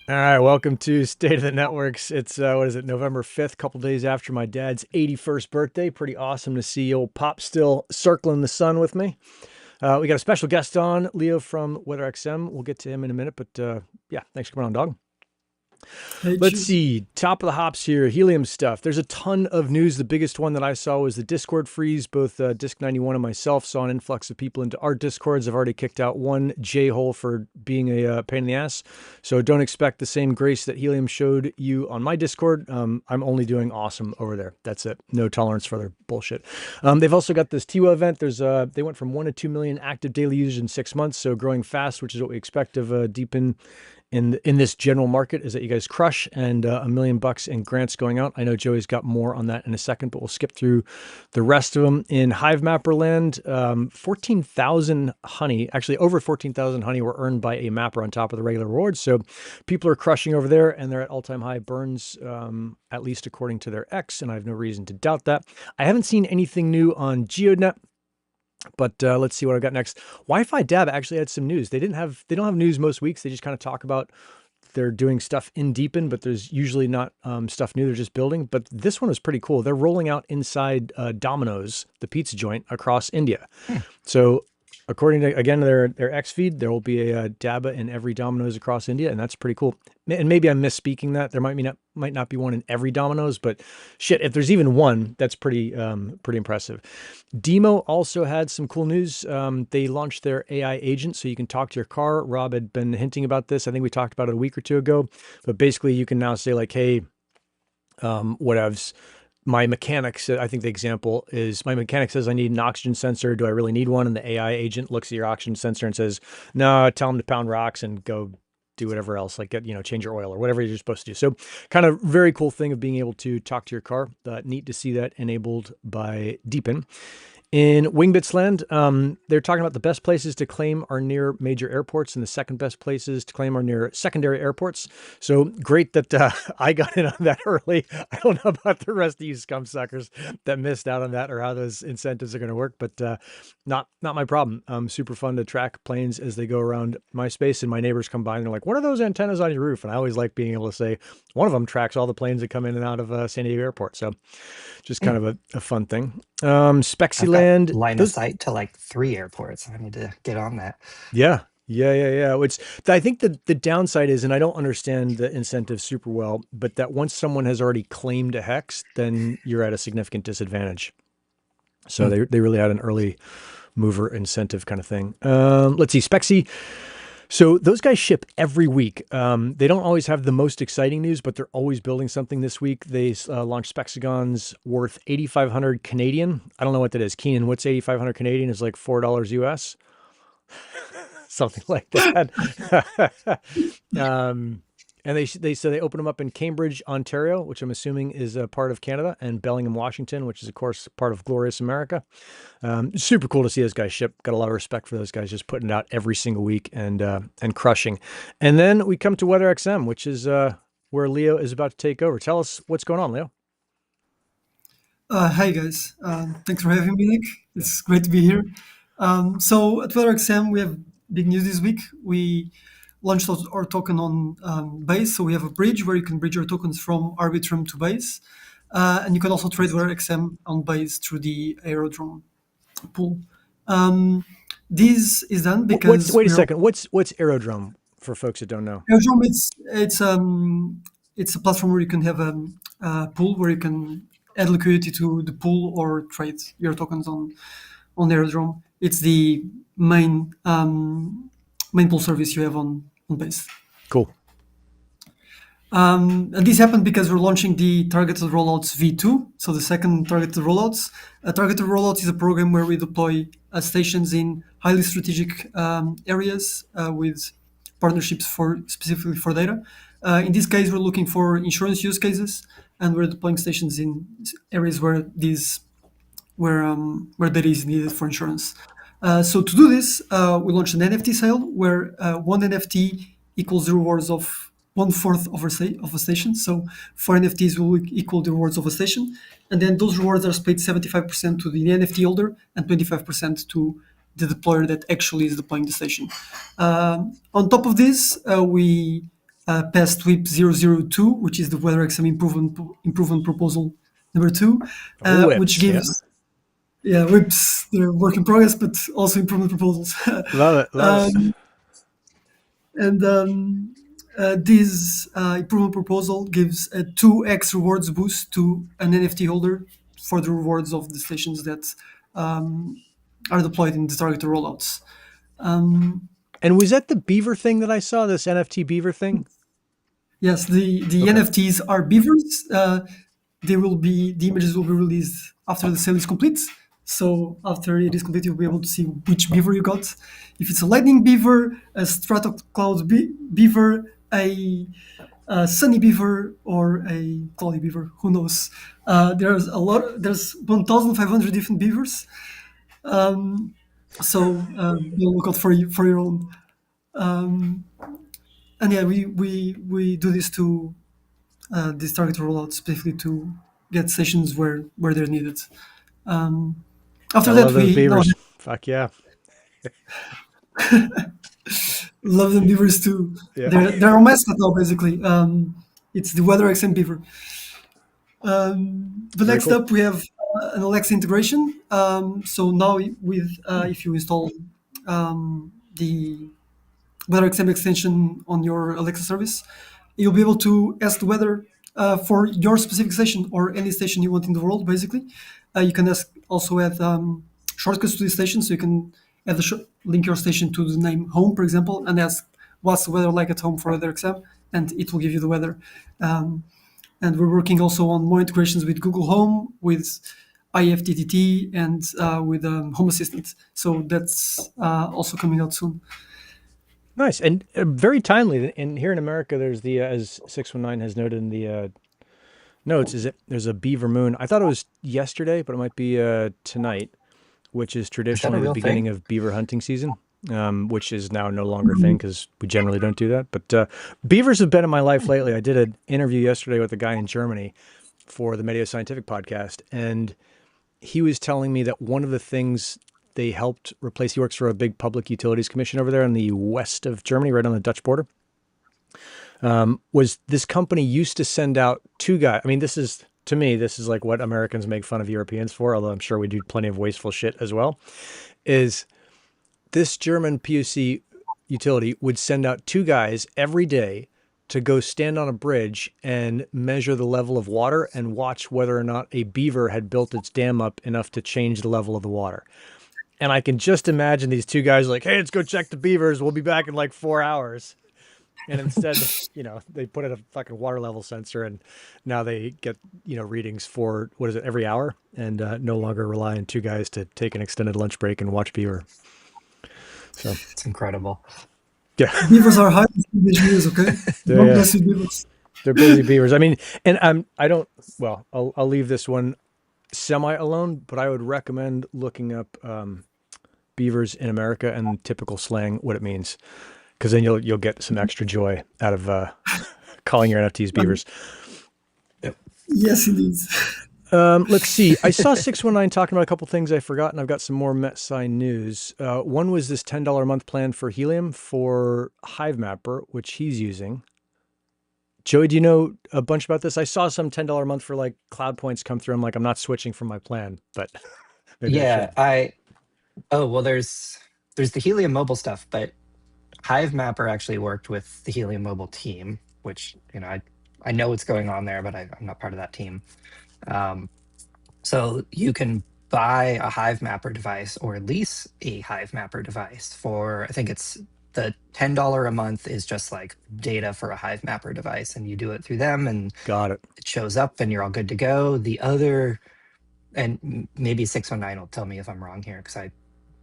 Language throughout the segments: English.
All right, welcome to State of the Networks. It's what is it, November 5th, couple days after my dad's 81st birthday. Pretty awesome to see old Pop still circling the sun with me. We got a special guest on, Leo from WeatherXM. We'll get to him in a minute, but yeah, thanks for coming on, dog. Hey, Let's cheers. see. Top of the hops here. Helium stuff. There's a ton of news. The biggest one that I saw was the Discord freeze. Both Disc 91 and myself saw an influx of people into our Discords. I've already kicked out one J-hole for being a pain in the ass. So don't expect the same grace that Helium showed you on my Discord. I'm only doing awesome over there. That's it. No tolerance for their bullshit. They've also got this TIWA event. They went from 1 to 2 million active daily users in 6 months. So growing fast, which is what we expect of Deepin in this general market, is that you guys crush, and $1 million in grants going out. I know Joey's got more on that in a second, but we'll skip through the rest of them. In Hivemapper land, 14,000 honey, actually over 14,000 honey were earned by a mapper on top of the regular rewards. So people are crushing over there, and they're at all-time high burns, at least according to their X, and I have no reason to doubt that. I haven't seen anything new on GeoNet. But let's see what I've got next. Wi-Fi Dabba actually had some news. They don't have news most weeks. They just kind of talk about they're doing stuff in Deepin, but there's usually not stuff new. They're just building. But this one was pretty cool. They're rolling out inside Domino's, the pizza joint, across India. Hmm. So according to, again, their X feed, there will be a Dabba in every Domino's across India, and that's pretty cool. And maybe I'm misspeaking that. There might not be one in every Domino's, but shit, if there's even one, that's pretty impressive. DIMO also had some cool news. They launched their AI agent, so you can talk to your car. Rob had been hinting about this. I think we talked about it a week or two ago. But basically, you can now say like, "Hey, whatevs." My mechanic said, I think the example is my mechanic says I need an oxygen sensor. Do I really need one? And the AI agent looks at your oxygen sensor and says, no, tell him to pound rocks and go do whatever else, like change your oil or whatever you're supposed to do. So kind of very cool thing of being able to talk to your car. Neat to see that enabled by Deepin. In Wingbits land, they're talking about the best places to claim are near major airports, and the second best places to claim are near secondary airports. So great that I got in on that early. I don't know about the rest of you scum suckers that missed out on that or how those incentives are going to work, but not my problem. Super fun to track planes as they go around my space, and my neighbors come by and they're like, "What are those antennas on your roof?" And I always like being able to say, one of them tracks all the planes that come in and out of San Diego Airport. So just kind Hmm. of a fun thing. Spexy I've got land, line of those, sight to like 3 airports. I need to get on that. yeah. Which I think the downside is, and I don't understand the incentive super well, but that once someone has already claimed a hex, then you're at a significant disadvantage. So Hmm. they really had an early mover incentive kind of thing. Let's see, Spexi. So those guys ship every week. They don't always have the most exciting news, but they're always building something. This week they launched Spexigons worth 8,500 Canadian. I don't know what that is. Keenan, what's 8,500 Canadian? Is like $4 US, something like that. um, and they open them up in Cambridge, Ontario, which I'm assuming is a part of Canada, and Bellingham, Washington, which is of course part of glorious America. Super cool to see those guys ship. Got a lot of respect for those guys just putting it out every single week and crushing. And then we come to WeatherXM, which is where Leo is about to take over. Tell us what's going on, Leo. Hi guys, thanks for having me, Nick. It's great to be here. So at WeatherXM, we have big news this week. We launched our token on Base, so we have a bridge where you can bridge your tokens from Arbitrum to Base, and you can also trade WeatherXM on Base through the aerodrome pool. Um, this is done What's because Wait a we're second? What's aerodrome for folks that don't know? aerodrome. It's a platform where you can have a pool where you can add liquidity to the pool or trade your tokens on aerodrome. It's the main pool service you have on Base. Cool. And this happened because we're launching the targeted rollouts V2, so the second targeted rollouts. Targeted rollouts is a program where we deploy stations in highly strategic areas with partnerships for specifically for data. In this case, we're looking for insurance use cases, and we're deploying stations in areas where data is needed for insurance. So to do this, we launched an NFT sale where one NFT equals the rewards of one fourth of a station. So four NFTs will equal the rewards of a station, and then those rewards are split 75% to the NFT holder and 25% to the deployer that actually is deploying the station. On top of this, we passed WIP 002, which is the WeatherXM improvement proposal number 2, which Whips, yeah. gives WIPs, they're work in progress, but also improvement proposals. Love it, love it. This improvement proposal gives a 2x rewards boost to an NFT holder for the rewards of the stations that are deployed in the targeted rollouts. And was that the beaver thing that I saw, this NFT beaver thing? Yes, the NFTs are beavers. The images will be released after the sale is complete. So after it is complete, you'll be able to see which beaver you got. If it's a lightning beaver, a stratocloud beaver, a sunny beaver, or a cloudy beaver, who knows? There's 1,500 different beavers. So you'll look out for your own. And yeah, we do this to this target rollout specifically to get stations where they're needed. After I that, love those we now beavers. Fuck yeah. love the beavers too. Yeah. They're our mascot now, basically. It's the WeatherXM beaver. The next cool. up, we have an Alexa integration. So now with if you install the WeatherXM extension on your Alexa service, you'll be able to ask the weather for your specific station or any station you want in the world, basically. You can also add shortcuts to the station, so you can add link your station to the name home, for example, and ask what's the weather like at home for WeatherXM, and it will give you the weather. And we're working also on more integrations with Google Home, with IFTTT, and with Home Assistant. So that's also coming out soon. Nice. And very timely. And here in America, there's the, as 619 has noted in the notes, there's a beaver moon. I thought it was yesterday, but it might be tonight, which is traditionally the beginning of beaver hunting season, which is now no longer a thing because we generally don't do that. But beavers have been in my life lately. I did an interview yesterday with a guy in Germany for the MeteoScientific podcast, and he was telling me that one of the things they helped replace, he works for a big public utilities commission over there in the west of Germany, right on the Dutch border, was this company used to send out 2 guys. I mean, to me, this is like what Americans make fun of Europeans for, although I'm sure we do plenty of wasteful shit as well, is this German PUC utility would send out 2 guys every day to go stand on a bridge and measure the level of water and watch whether or not a beaver had built its dam up enough to change the level of the water. And I can just imagine these 2 guys like, hey, let's go check the beavers. We'll be back in like 4 hours. And instead, they put in a fucking water level sensor, and now they get, readings for, what is it, every hour, and no longer rely on 2 guys to take an extended lunch break and watch beaver. So it's incredible. Yeah. Beavers are high beavers, okay? Beavers. They're busy beavers. I mean, and I'll leave this one semi alone, but I would recommend looking up beavers in America and typical slang, what it means, because then you'll get some extra joy out of calling your NFTs beavers. Yes, indeed. Let's see. I saw 619 talking about a couple things I forgot, and I've got some more MetSci news. One was this $10 a month plan for Helium for Hivemapper, which he's using. Joey, do you know a bunch about this? I saw some $10 a month for like cloud points come through. I'm like, I'm not switching from my plan, but maybe there's the Helium mobile stuff, but Hivemapper actually worked with the Helium mobile team, which, I know what's going on there, but I'm not part of that team. So you can buy a Hivemapper device or lease a Hivemapper device for, I think it's the $10 a month is just like data for a Hivemapper device, and you do it through them, and got it. It shows up and you're all good to go. The other, and maybe 619 will tell me if I'm wrong here, because I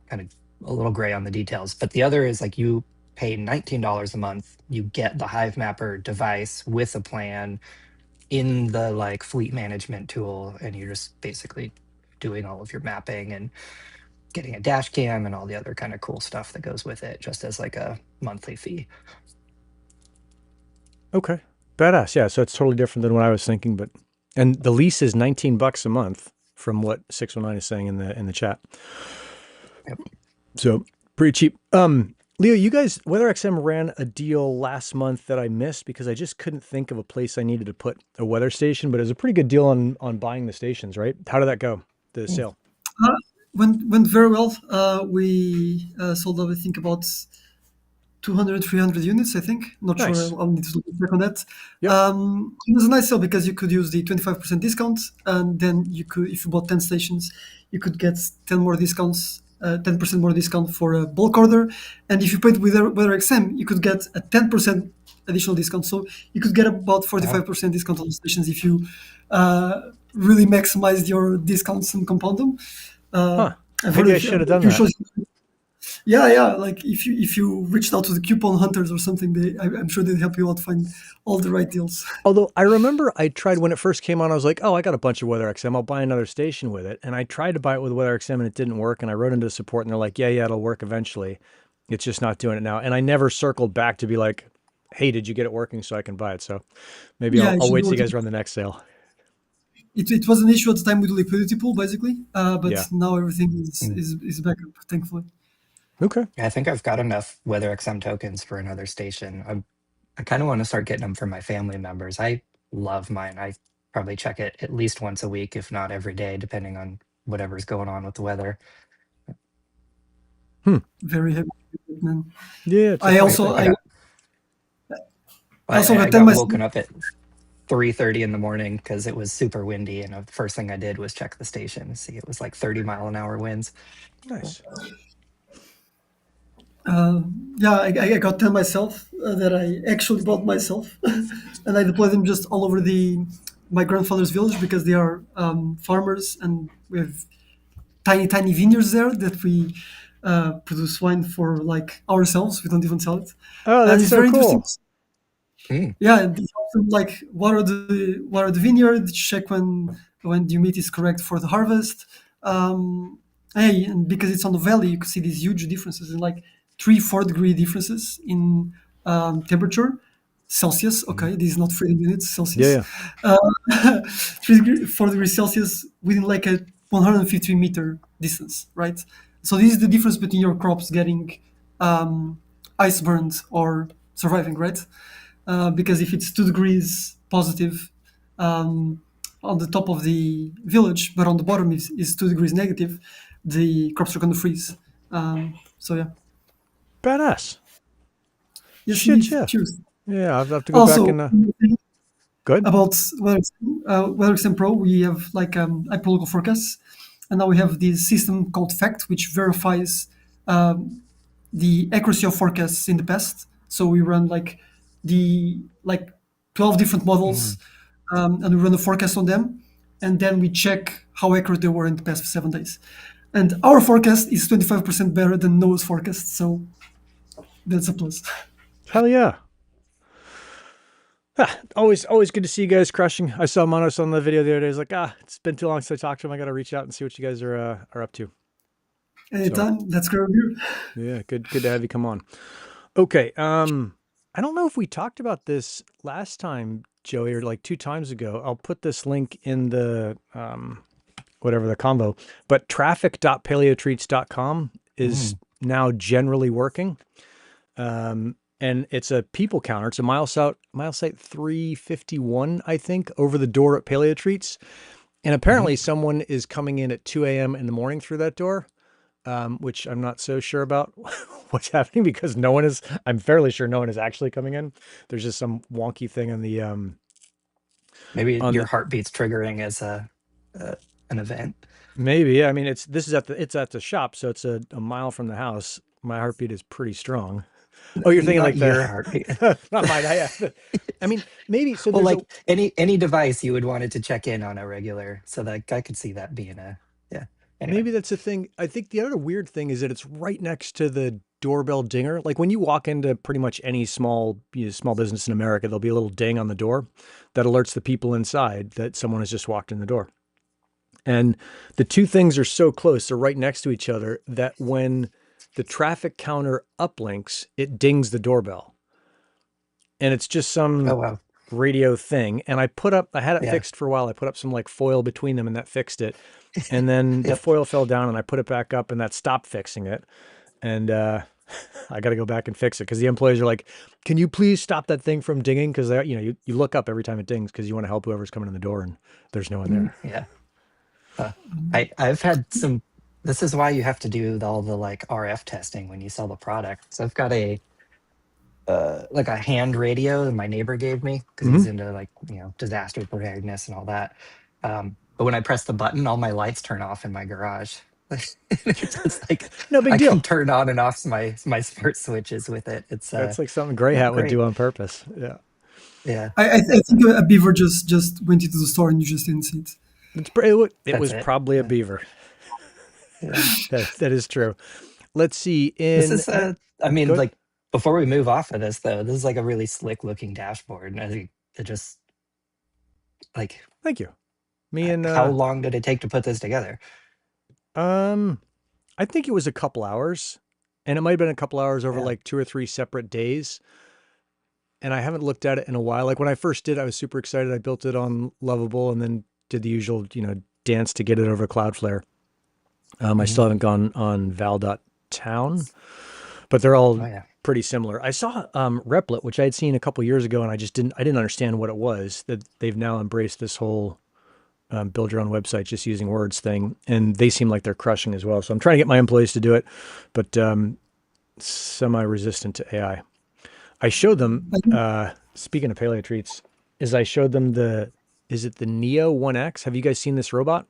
kind of a little gray on the details, but the other is like you pay $19 a month, you get the Hivemapper device with a plan in the like fleet management tool, and you're just basically doing all of your mapping and getting a dash cam and all the other kind of cool stuff that goes with it, just as like a monthly fee. Okay. Badass. Yeah. So it's totally different than what I was thinking, and the lease is $19 a month from what 619 is saying in the chat. Yep. So pretty cheap. Leo, you guys, WeatherXM ran a deal last month that I missed because I just couldn't think of a place I needed to put a weather station, but it was a pretty good deal on buying the stations, right? How did that go? The sale? Uh, went very well. We sold out, I think, about 200, 300 units, I think. Not sure. Nice. I'll need to check on that. Yep. It was a nice sale because you could use the 25% discount, and then you could, if you bought 10 stations, you could get 10 more discounts, 10% more discount for a bulk order. And if you paid with WeatherXM, you could get a 10% additional discount. So you could get about Wow. 45% discount on the stations if you really maximized your discounts and compound them. Uh, Huh. I've heard Maybe I of should have a done few that. shows. Yeah, yeah. Like if you reached out to the coupon hunters or something, I'm sure they'd help you out find all the right deals. Although I remember I tried when it first came on, I was like, oh, I got a bunch of WeatherXM. I'll buy another station with it. And I tried to buy it with WeatherXM and it didn't work. And I wrote into support and they're like, yeah, it'll work eventually. It's just not doing it now. And I never circled back to be like, hey, did you get it working so I can buy it? So maybe Yeah, I'll, it I'll should wait be till you working. guys run the next sale. It was an issue at the time with the liquidity pool, basically. But Yeah. now everything is Mm. is is back up, thankfully. Okay. Yeah, I think I've got enough WeatherXM tokens for another station. I kind of want to start getting them for my family members. I love mine. I probably check it at least once a week, if not every day, depending on whatever's going on with the weather. Hmm. Very happy, man. Yeah, I check it out. also I I, got I also I got 10 got myself. woken up at 3:30 in the morning because it was super windy, and the first thing I did was check the station. See, it was like 30-mile-an-hour winds. Nice. Yeah, I got 10 myself that I actually bought myself, and I deploy them just all over the my grandfather's village because they are farmers, and we have tiny vineyards there that we produce wine for like ourselves. We don't even sell it, Oh, and that's it's so very interesting. cool. Mm. Yeah, and they also like water the vineyard, check when the humidity is correct for the harvest. Hey, and because it's on the valley, you can see these huge differences in like 3-4 degree differences in temperature. Celsius, Mm. okay, this is not freezing units, Yeah, Celsius. yeah. Uh, 4 degrees Celsius within like a 150-meter distance, right? So this is the difference between your crops getting um, ice burned or surviving, right? Because if it's 2 degrees positive um, on the top of the village, but on the bottom is 2 degrees negative, the crops are going to freeze. So yeah, Badass. yes, indeed. Shit, yeah. Cheers. Yeah, I'll have to go back Also, and good. about WeatherXM Pro, we have like hyperlocal forecasts, and now we have this system called Fact, which verifies um, the accuracy of forecasts in the past. So we run like 12 different models, Mm. and we run a forecast on them, and then we check how accurate they were in the past 7 days. And our forecast is 25% better than Noah's forecast, so that's a plus. Hell yeah. Always good to see you guys crushing. I saw Manos on the video the other day. He's like, it's been too long since I talked to him. I got to reach out and see what you guys are up to. So Anytime, that's great review. yeah, good to have you come on. Okay. I don't know if we talked about this last time, Joey, or like 2 times ago. I'll put this link in the whatever the convo, but traffic.paleotreats.com is Mm. now generally working. And it's a people counter. It's a mile site 351, I think, over the door at Paleo Treats. And apparently Mhm. someone is coming in at 2 a.m. in the morning through that door, which I'm not so sure about what's happening because I'm fairly sure no one is actually coming in. There's just some wonky thing Maybe on your the, heartbeat's triggering as a an event. maybe. Yeah, I mean, it's at the shop. So it's a mile from the house. My heartbeat is pretty strong. Oh, you're thinking Not like the, your heartbeat. not mine. I mean, maybe. So Well, there's like any device you would want it to check in on a regular. So that I could see that being yeah. Anyway. maybe that's a thing. I think the other weird thing is that it's right next to the doorbell dinger. Like when you walk into pretty much any small business in America, there'll be a little ding on the door that alerts the people inside that someone has just walked in the door. And the two things are so close, they're right next to each other that when the traffic counter uplinks, it dings the doorbell. And it's just Oh some wow. radio thing. And I had it Yeah. fixed for a while. I put up some like foil between them and that fixed it. And then the Yep. foil fell down and I put it back up and that stopped fixing it. And I got to go back and fix it because the employees are like, "Can you please stop that thing from dinging?" Because you look up every time it dings because you want to help whoever's coming in the door, and there's no one there. Yeah. I've had some. This is why you have to do all the like RF testing when you sell the product. So I've got a like a hand radio that my neighbor gave me because Hmm. he's into like disaster preparedness and all that. But when I press the button, all my lights turn off in my garage. It's like No big I can deal. turn on and off my smart switches with it. It's That's like something Grey Hat would great. do on purpose. Yeah, Yeah, I think a beaver just went into the store and you just didn't see it. it that's was it. probably a Yeah, beaver. yeah. That is true. Let's see. This is I mean, Good. like before we move off of this though, this is like a really slick looking dashboard. And I think it just like Thank you. Me and how long did it take to put this together? um, I think it was a couple hours, and it might have been a couple hours over Yeah. like 2 or 3 separate days. And I haven't looked at it in a while. Like when I first did, I was super excited. I built it on Lovable and then did the usual, dance to get it over Cloudflare. I Mhm. still haven't gone on val.town, but they're all Oh yeah. pretty similar. I saw Replit, which I had seen a couple years ago, and I didn't understand what it was. That they've now embraced this whole build your own website just using words thing, and they seem like they're crushing as well. So I'm trying to get my employees to do it, but semi-resistant to AI. I showed them, I think speaking of paleo treats, I showed them is it the Neo 1X? Have you guys seen this robot?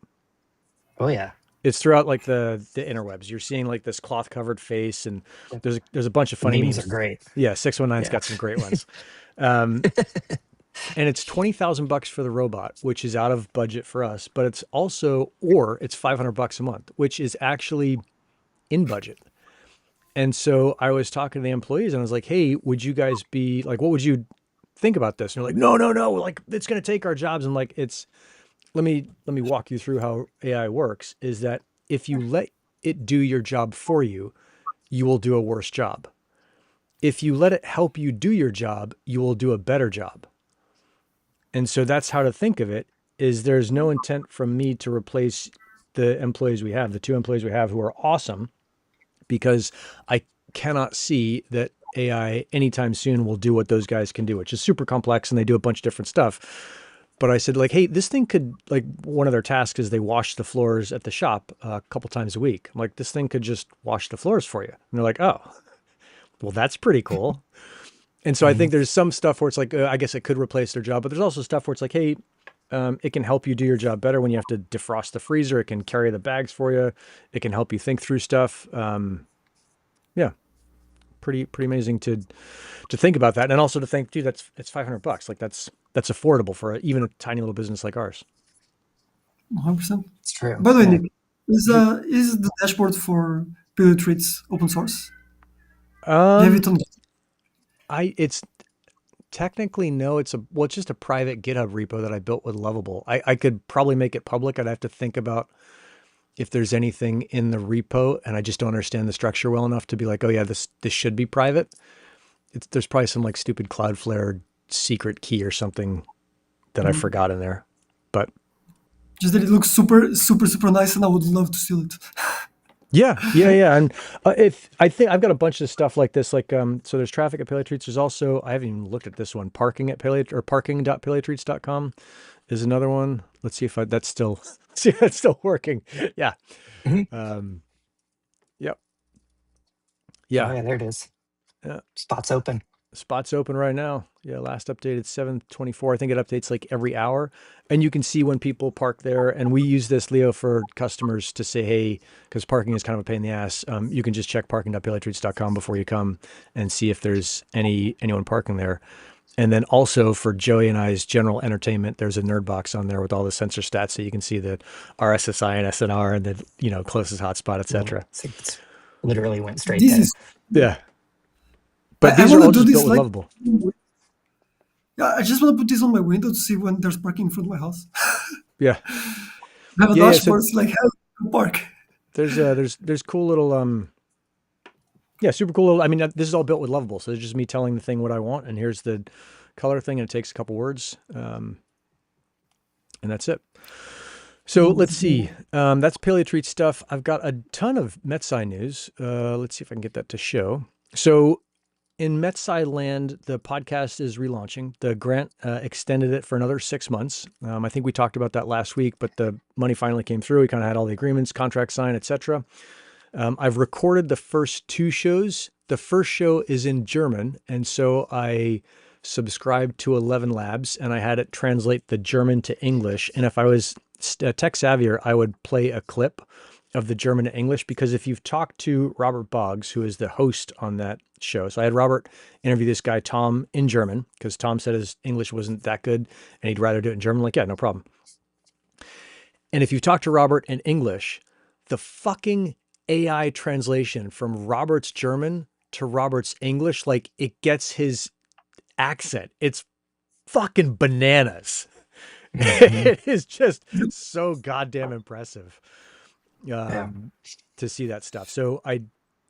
Oh yeah. It's throughout like the interwebs. You're seeing like this cloth covered face, and Yep. there's a bunch of The funny memes are memes. great. Yeah, 619's Yeah. got some great ones. Um, and it's $20,000 for the robot, which is out of budget for us, but it's $500 a month, which is actually in budget. And so I was talking to the employees and I was like, "Hey, would you guys be like, what would you think about this?" And they're like, "No, no, no, like it's going to take our jobs." And like, let me walk you through how AI works is that if you let it do your job for you, you will do a worse job. If you let it help you do your job, you will do a better job. And so that's how to think of it is there's no intent from me to replace the employees we have, the 2 employees we have who are awesome, because I cannot see that AI anytime soon will do what those guys can do, which is super complex and they do a bunch of different stuff. But I said, like, hey, this thing could, like, one of their tasks is they wash the floors at the shop a couple times a week. I'm like, this thing could just wash the floors for you. And they're like, oh, well, that's pretty cool. And so I Mhm. think there's some stuff where it's like, I guess it could replace their job, but there's also stuff where it's like, hey, it can help you do your job better when you have to defrost the freezer. It can carry the bags for you. It can help you think through stuff. Yeah, pretty amazing to think about that, and also to think, dude, it's $500. Like that's affordable for even a tiny little business like ours. 100%. It's true. By the way, Yeah. Nick, You, is the dashboard for Pilot Treats open source? Do you have um, it on? it's technically no. It's just a private GitHub repo that I built with Lovable. I could probably make it public. I'd have to think about if there's anything in the repo, and I just don't understand the structure well enough to be like, oh yeah, this should be private. There's probably some like stupid Cloudflare secret key or something that I Mhm. forgot in there. But Just that it looks super, super, super nice, and I would love to steal it. yeah, and if I think I've got a bunch of stuff like this, like so there's traffic at Paleo Treats. There's also I haven't even looked at this one. Parking at Paleo or parking.paleotreats.com is another one. Let's see if that's still see if that's still working. Yeah. Mhm. Um, yep. Oh Yeah. yeah, there it is. Yeah. Spots open. Spot's open right now. Yeah, last updated 7/24. I think it updates like every hour. And you can see when people park there. And we use this, Leo, for customers to say, hey, because parking is kind of a pain in the ass. You can just check parking.paleotreats.com before you come and see if there's anyone parking there. And then also for Joey and I's general entertainment, there's a nerd box on there with all the sensor stats so you can see the RSSI and SNR and the closest hotspot, Cool. etc. It's literally went straight This there. is. Yeah. But I these are want to all do just built this with like. Lovable. Yeah, I just want to put this on my window to see when there's parking in front of my house. Yeah. I have a Yeah. So dashboard, it's like how to park. there's cool little yeah, super cool little, I mean this is all built with Lovable, so it's just me telling the thing what I want, and here's the color thing, and it takes a couple words, and that's it. So let's see. That's Paleo Treat stuff. I've got a ton of MetSci news. Let's see if I can get that to show. So in MetSci land, the podcast is relaunching. The grant extended it for another 6 months. I think we talked about that last week, but the money finally came through. We kind of had all the agreements, contract signed, etc. I've recorded the first 2 shows. The first show is in German, and so I subscribed to 11 Labs, and I had it translate the German to English. And if I was tech savvier, I would play a clip of the German to English, because if you've talked to Robert Boggs, who is the host on that show, so I had Robert interview this guy, Tom, in German, because Tom said his English wasn't that good and he'd rather do it in German. Like, yeah, no problem. And if you talk to Robert in English, the fucking AI translation from Robert's German to Robert's English, like, it gets his accent. It's fucking bananas. It is just so goddamn impressive to see that stuff. So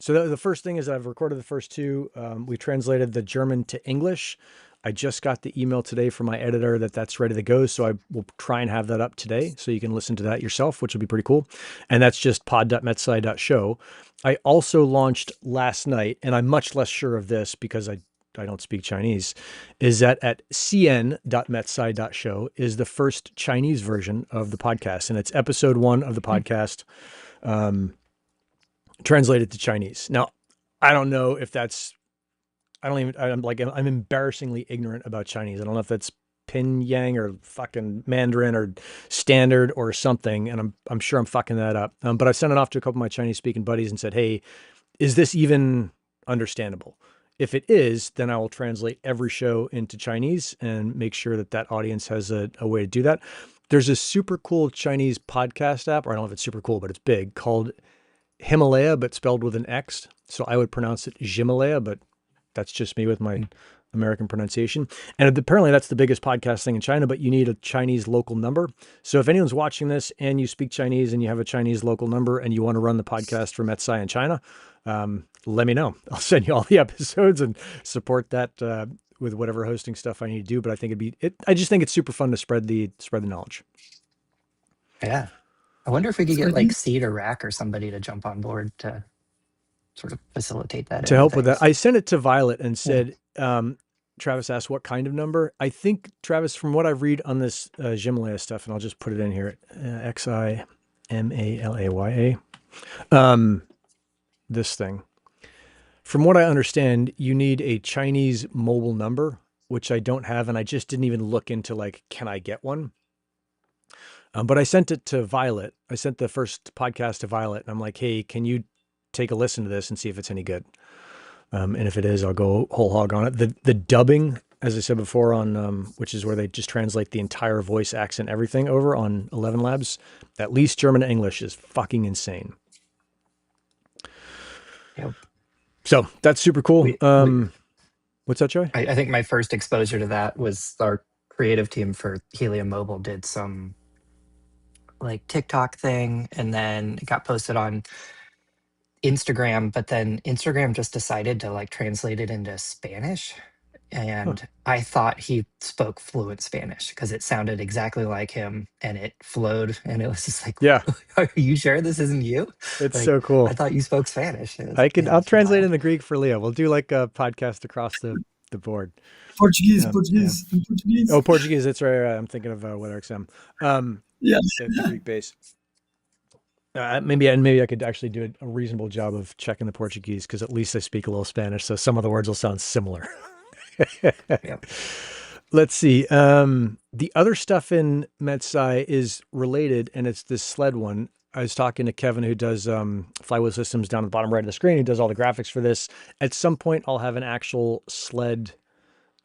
the first thing is I've recorded the first 2. We translated the German to English. I just got the email today from my editor that that's ready to go. So I will try and have that up today so you can listen to that yourself, which will be pretty cool. And that's just pod.metsci.show. I also launched last night, and I'm much less sure of this because I don't speak Chinese, is that at cn.metsci.show is the first Chinese version of the podcast. And it's episode 1 of the podcast translated to Chinese. Now, I don't know if that's, I'm embarrassingly ignorant about Chinese. I don't know if that's Pinyin or fucking Mandarin or standard or something. And I'm sure I'm fucking that up. But I sent it off to a couple of my Chinese speaking buddies and said, hey, is this even understandable? If it is, then I will translate every show into Chinese and make sure that that audience has a way to do that. There's a super cool Chinese podcast app, or I don't know if it's super cool, but it's big, called Himalaya, but spelled with an X. So I would pronounce it Himalaya, but that's just me with my American pronunciation. And apparently that's the biggest podcast thing in China, but you need a Chinese local number. So if anyone's watching this and you speak Chinese and you have a Chinese local number and you want to run the podcast for MetSci in China, let me know. I'll send you all the episodes and support that with whatever hosting stuff I need to do. But I think I just think it's super fun to spread the knowledge. Yeah. I wonder if we could get like Seed or Rack or somebody to jump on board to sort of facilitate that. To help with that. I sent it to Violet and said, Travis asked what kind of number. I think, Travis, from what I read on this Himalaya stuff, and I'll just put it in here, Ximalaya, this thing. From what I understand, you need a Chinese mobile number, which I don't have, and I just didn't even look into, like, can I get one? But I sent it to Violet. I sent the first podcast to Violet, and I'm like, hey, can you take a listen to this and see if it's any good? And if it is, I'll go whole hog on it. The dubbing, as I said before, on which is where they just translate the entire voice, accent, everything over on 11 Labs, at least German to English, is fucking insane. Yep. So that's super cool. What's that, Joey? I think my first exposure to that was our creative team for Helium Mobile did some like TikTok thing, and then it got posted on Instagram, but then Instagram just decided to like translate it into Spanish. And I thought he spoke fluent Spanish because it sounded exactly like him and it flowed. And it was just like, yeah, are you sure this isn't you? It's like, so cool. I thought you spoke Spanish. I'll translate in the Greek for Leo. We'll do like a podcast across the board. Portuguese. Oh, Portuguese. That's right. I'm thinking of WeatherXM. The Greek base. Maybe I could actually do a reasonable job of checking the Portuguese, because at least I speak a little Spanish, so some of the words will sound similar. Yep. Let's see. The other stuff in MetSci is related, and it's this Sled one. I was talking to Kevin, who does Flywheel Systems down at the bottom right of the screen. He does all the graphics for this. At some point, I'll have an actual Sled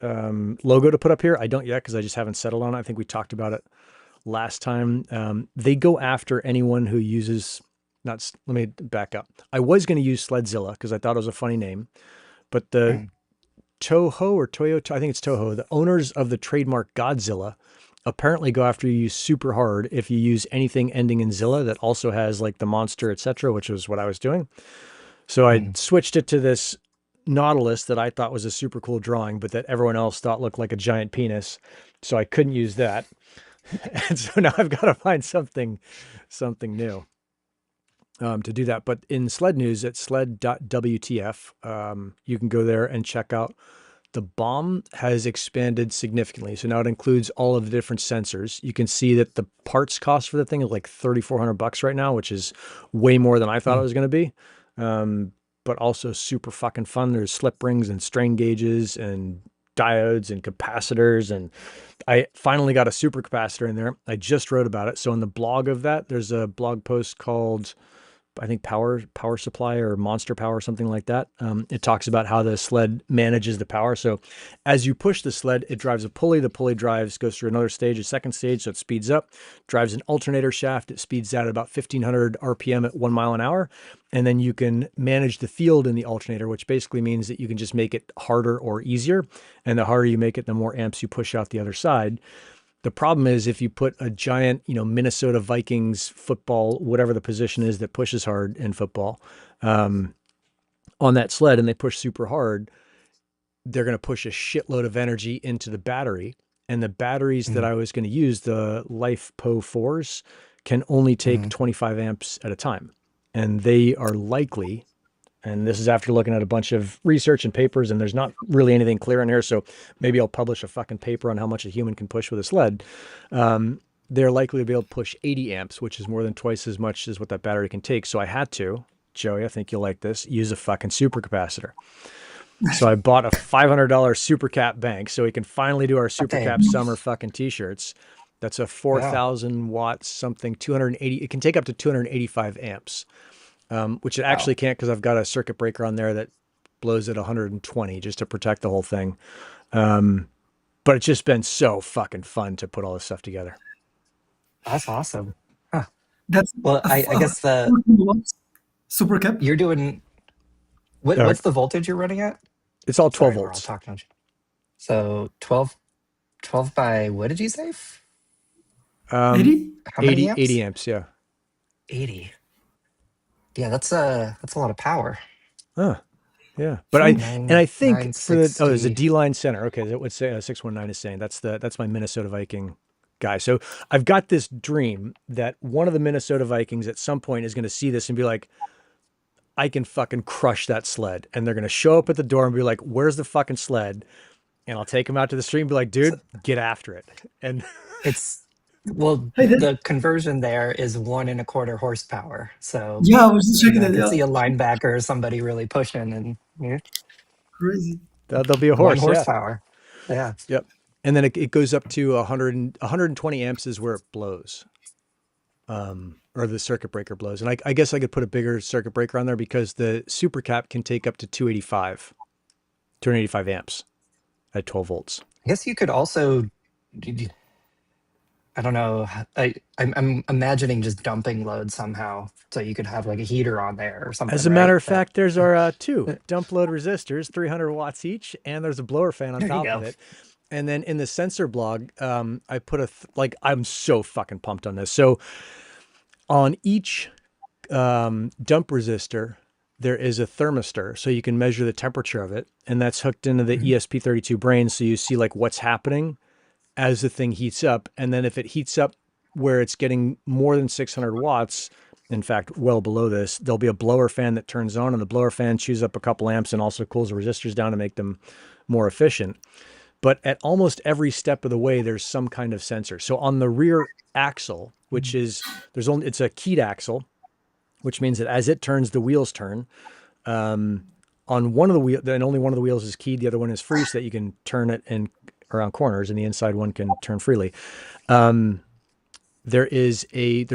logo to put up here. I don't yet because I just haven't settled on it. I think we talked about it last time. They go after anyone who uses, let me back up. I was going to use Sledzilla because I thought it was a funny name, but the Toho or Toyota, I think it's Toho, the owners of the trademark Godzilla apparently go after you super hard if you use anything ending in Zilla that also has like the monster, etc., which was what I was doing. So I switched it to this Nautilus that I thought was a super cool drawing, but that everyone else thought looked like a giant penis. So I couldn't use that. And so now I've got to find something new to do that. But in Sled news at sled.wtf, you can go there and check out the BOM has expanded significantly. So now it includes all of the different sensors. You can see that the parts cost for the thing is like $3,400 right now, which is way more than I thought it was going to be. But also super fucking fun. There's slip rings and strain gauges and diodes and capacitors. And I finally got a super capacitor in there. I just wrote about it. So in the blog of that, there's a blog post called, I think, power supply or monster power, something like that. It talks about how the sled manages the power. So as you push the sled, it drives a pulley. The pulley goes through another stage, a second stage. So it speeds up, drives an alternator shaft. It speeds out at about 1500 RPM at 1 mile an hour. And then you can manage the field in the alternator, which basically means that you can just make it harder or easier. And the harder you make it, the more amps you push out the other side. The problem is if you put a giant, Minnesota Vikings football, whatever the position is that pushes hard in football, on that sled and they push super hard, they're going to push a shitload of energy into the battery. And the batteries that I was going to use, the LifePo 4s, can only take 25 amps at a time. And they are likely, and this is after looking at a bunch of research and papers, and there's not really anything clear in here. So maybe I'll publish a fucking paper on how much a human can push with a sled. They're likely to be able to push 80 amps, which is more than twice as much as what that battery can take. So I had to, Joey, I think you'll like this, use a fucking super capacitor. So I bought a $500 super cap bank so we can finally do our super cap summer fucking t-shirts. That's a 4,000 watts, something, 280. It can take up to 285 amps. Which it actually can't because I've got a circuit breaker on there that blows at 120 just to protect the whole thing. But it's just been so fucking fun to put all this stuff together. That's awesome. Huh. That's Well, I guess 14 watts super cap. you're doing, what's the voltage you're running at? It's all 12 Sorry, we're all volts. talking. So 12 by, what did you say? 80? How many 80 amps? amps, yeah. 80. Yeah, that's a lot of power. Huh. Yeah. But I think for the, there's a 960. D-line center. Okay, that would say 619 is saying that's my Minnesota Viking guy. So I've got this dream that one of the Minnesota Vikings at some point is going to see this and be like, I can fucking crush that sled. And they're going to show up at the door and be like, where's the fucking sled? And I'll take them out to the street and be like, dude, get after it. And Well, the conversion there is 1.25 horsepower. So yeah, I was just checking I that. can Yeah, see a linebacker or somebody really pushing, and crazy. there'll be a horse. 1 horsepower. Yeah. Yep. And then it goes up to 120 amps is where it blows. Or the circuit breaker blows. And I guess I could put a bigger circuit breaker on there because the super cap can take up to 285 amps at 12 volts. I guess you could also, I don't know, I'm imagining just dumping load somehow. So you could have like a heater on there or something. As a matter of fact, there's our two dump load resistors, 300 watts each, and there's a blower fan on top of it. And then in the sensor blog, I put I'm so fucking pumped on this. So on each dump resistor, there is a thermistor, so you can measure the temperature of it, and that's hooked into the ESP32 brain, so you see like what's happening as the thing heats up. And then if it heats up where it's getting more than 600 watts, in fact, well below this, there'll be a blower fan that turns on, and the blower fan chews up a couple amps and also cools the resistors down to make them more efficient. But at almost every step of the way, there's some kind of sensor. So on the rear axle, which is, it's a keyed axle, which means that as it turns, the wheels turn. On one of the wheels, and only one of the wheels is keyed, the other one is free, so that you can turn it in around corners, and the inside one can turn freely. There's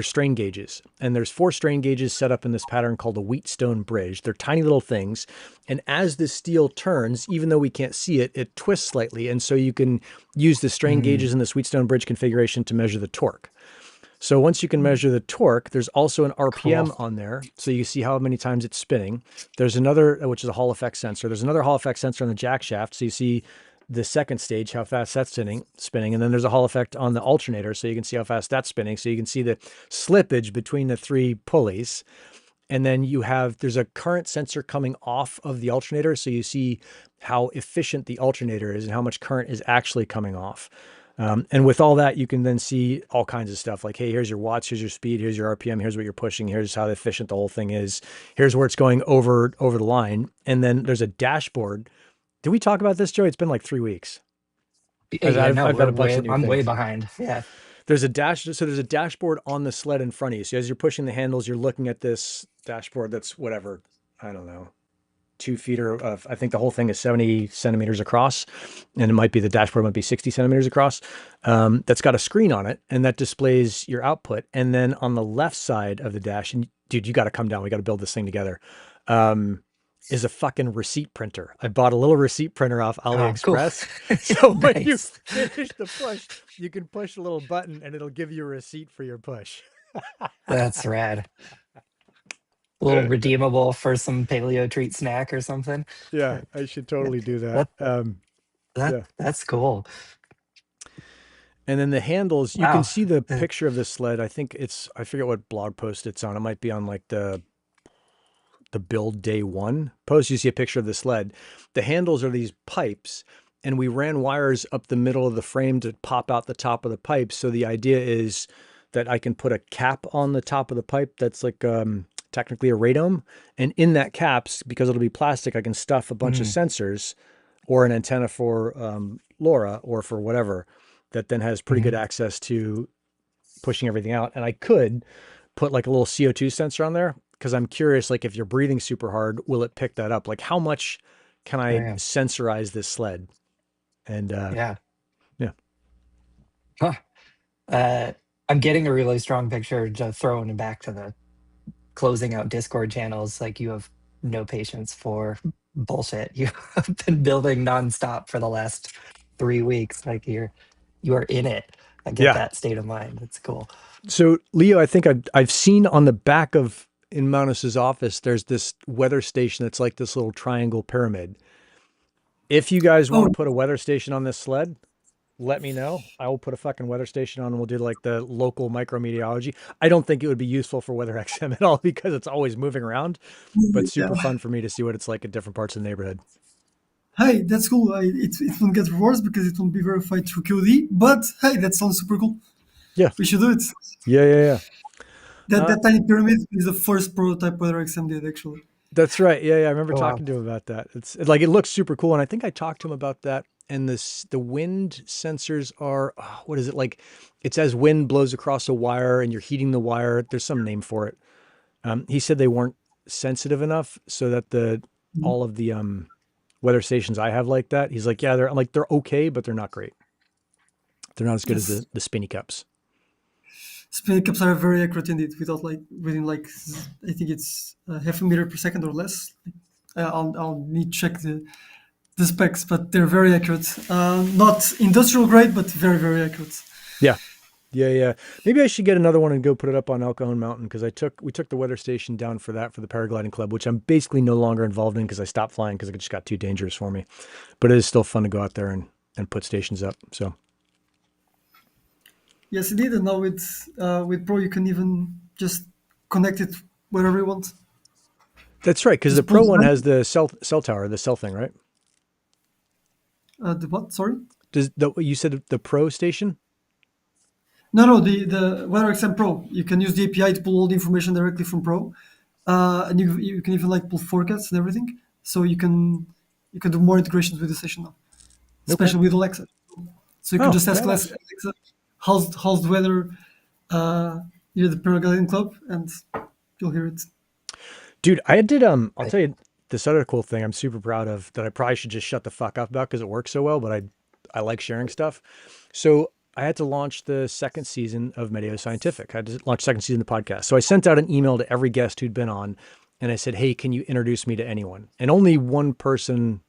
strain gauges, and there's 4 strain gauges set up in this pattern called a Wheatstone bridge. They're tiny little things. And as the steel turns, even though we can't see it, it twists slightly. And so you can use the strain gauges in this Wheatstone bridge configuration to measure the torque. So once you can measure the torque, there's also an RPM on there. So you see how many times it's spinning. There's another, which is a Hall effect sensor. There's another Hall effect sensor on the jack shaft. So you see the second stage, how fast that's spinning. And then there's a Hall effect on the alternator, so you can see how fast that's spinning. So you can see the slippage between the 3 pulleys. And then there's a current sensor coming off of the alternator, so you see how efficient the alternator is and how much current is actually coming off. And with all that, you can then see all kinds of stuff like, hey, here's your watts, here's your speed, here's your RPM, here's what you're pushing, here's how efficient the whole thing is, here's where it's going over the line. And then there's a dashboard. Did we talk about this, Joey? It's been like 3 weeks. Yeah, no, I've got a bunch of new I'm way things. behind. Yeah. There's a there's a dashboard on the sled in front of you. So as you're pushing the handles, you're looking at this dashboard that's whatever, I don't know, 2 feet of, I think the whole thing is 70 centimeters across, and it might be the dashboard might be 60 centimeters across. That's got a screen on it, and that displays your output. And then on the left side of the dash, and dude, you got to come down. We got to build this thing together. Is a fucking receipt printer. I bought a little receipt printer off AliExpress. Cool. So when you Nice. finish the push, you can push a little button and it'll give you a receipt for your push. That's rad. A little redeemable for some paleo treat snack or something. Yeah, I should totally do that. Yeah. That's cool. And then the handles, you Wow. can see the picture of the sled. I think I forget what blog post it's on. It might be on like the build day one post. You see a picture of the sled. The handles are these pipes, and we ran wires up the middle of the frame to pop out the top of the pipe. So the idea is that I can put a cap on the top of the pipe that's like technically a radome. And in that caps, because it'll be plastic, I can stuff a bunch of sensors or an antenna for LoRa or for whatever that then has pretty good access to pushing everything out. And I could put like a little CO2 sensor on there, because I'm curious, like if you're breathing super hard, will it pick that up? Like how much can I sensorize this sled? And yeah. Huh. I'm getting a really strong picture, just throwing it back to the closing out Discord channels. Like you have no patience for bullshit. You have been building nonstop for the last 3 weeks. Like you are in it. I get that state of mind. It's cool. So Leo, I think I've seen on the back of in Manus's office, there's this weather station that's like this little triangle pyramid. If you guys want to put a weather station on this sled, let me know. I will put a fucking weather station on and we'll do like the local micrometeorology. I don't think it would be useful for WeatherXM at all because it's always moving around, but super fun for me to see what it's like in different parts of the neighborhood. Hey, that's cool. It won't get rewards because it won't be verified through QD, but hey, that sounds super cool. Yeah. We should do it. Yeah. That tiny pyramid is the first prototype WeatherXM did, actually. That's right. Yeah. I remember talking to him about that. It's like, it looks super cool. And I think I talked to him about that. And the wind sensors are, what is it? Like it's as wind blows across a wire and you're heating the wire. There's some name for it. He said they weren't sensitive enough so that all of the weather stations I have like that. He's like, yeah, they're okay, but they're not great. They're not as good as the spinny cups. Spinning cups are very accurate indeed, without like reading like I think it's half a meter per second or less. I'll need to check the specs, but they're very accurate. Not industrial grade, but very, very accurate. Yeah. Maybe I should get another one and go put it up on El Cajon Mountain, because we took the weather station down for the paragliding club, which I'm basically no longer involved in because I stopped flying because it just got too dangerous for me. But it is still fun to go out there and put stations up. So. Yes, indeed. And now with Pro, you can even just connect it wherever you want. That's right, because the Pro one has the cell tower, the cell thing, right? The what? Sorry. You said the Pro station? No, the WeatherXM Pro. You can use the API to pull all the information directly from Pro, and you can even like pull forecasts and everything. So you can do more integrations with the station now, especially with Alexa. So you can just ask Alexa, how's the weather near the paragliding club, and you'll hear it. Dude, I did I'll tell you this other cool thing I'm super proud of that I probably should just shut the fuck up about because it works so well, but I like sharing stuff. So I had to launch the second season of MeteoScientific. I had to launch the second season of the podcast. So I sent out an email to every guest who'd been on, and I said, hey, can you introduce me to anyone? And only one person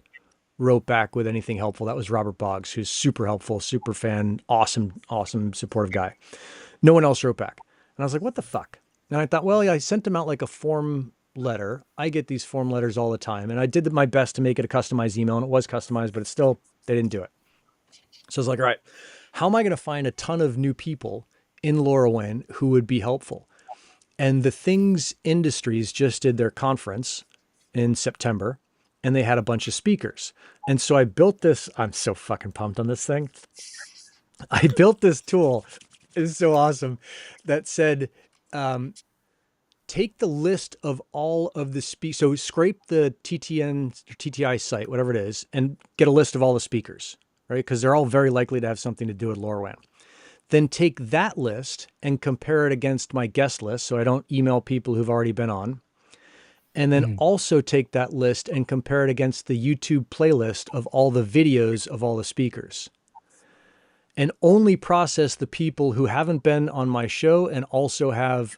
wrote back with anything helpful. That was Robert Boggs, who's super helpful, super fan, awesome, supportive guy. No one else wrote back. And I was like, what the fuck? And I thought, well, I sent them out like a form letter. I get these form letters all the time. And I did my best to make it a customized email, and it was customized, but it's still, they didn't do it. So I was like, all right, how am I going to find a ton of new people in Lorraine who would be helpful? And the Things Industries just did their conference in September, and they had a bunch of speakers. And so I built this. I'm so fucking pumped on this thing. I built this tool. It's so awesome that said, take the list of all of the so scrape the TTN or TTI site, whatever it is, and get a list of all the speakers, right? Because they're all very likely to have something to do with LoRaWAN. Then take that list and compare it against my guest list so I don't email people who've already been on. And then also take that list and compare it against the YouTube playlist of all the videos of all the speakers. And only process the people who haven't been on my show and also have,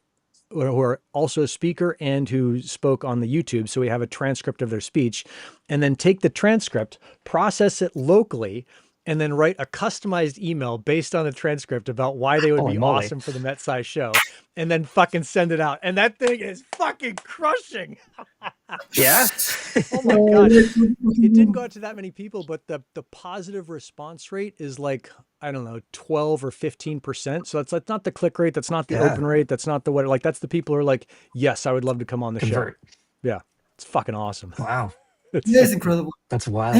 or who are also a speaker and who spoke on the YouTube. So we have a transcript of their speech, and then take the transcript, process it locally, and then write a customized email based on the transcript about why they would Holy be moly. awesome for the MetSci show, and then fucking send it out. And that thing is fucking crushing. Yeah. Oh my God. It didn't go out to that many people, but the positive response rate is like, I don't know, 12 or 15%. So that's like not the click rate. That's not the Yeah. open rate. That's not the what, like, that's the people who are like, yes, I would love to come on the show. Convert. Yeah. It's fucking awesome. Wow. Yeah, it's incredible. That's And wild.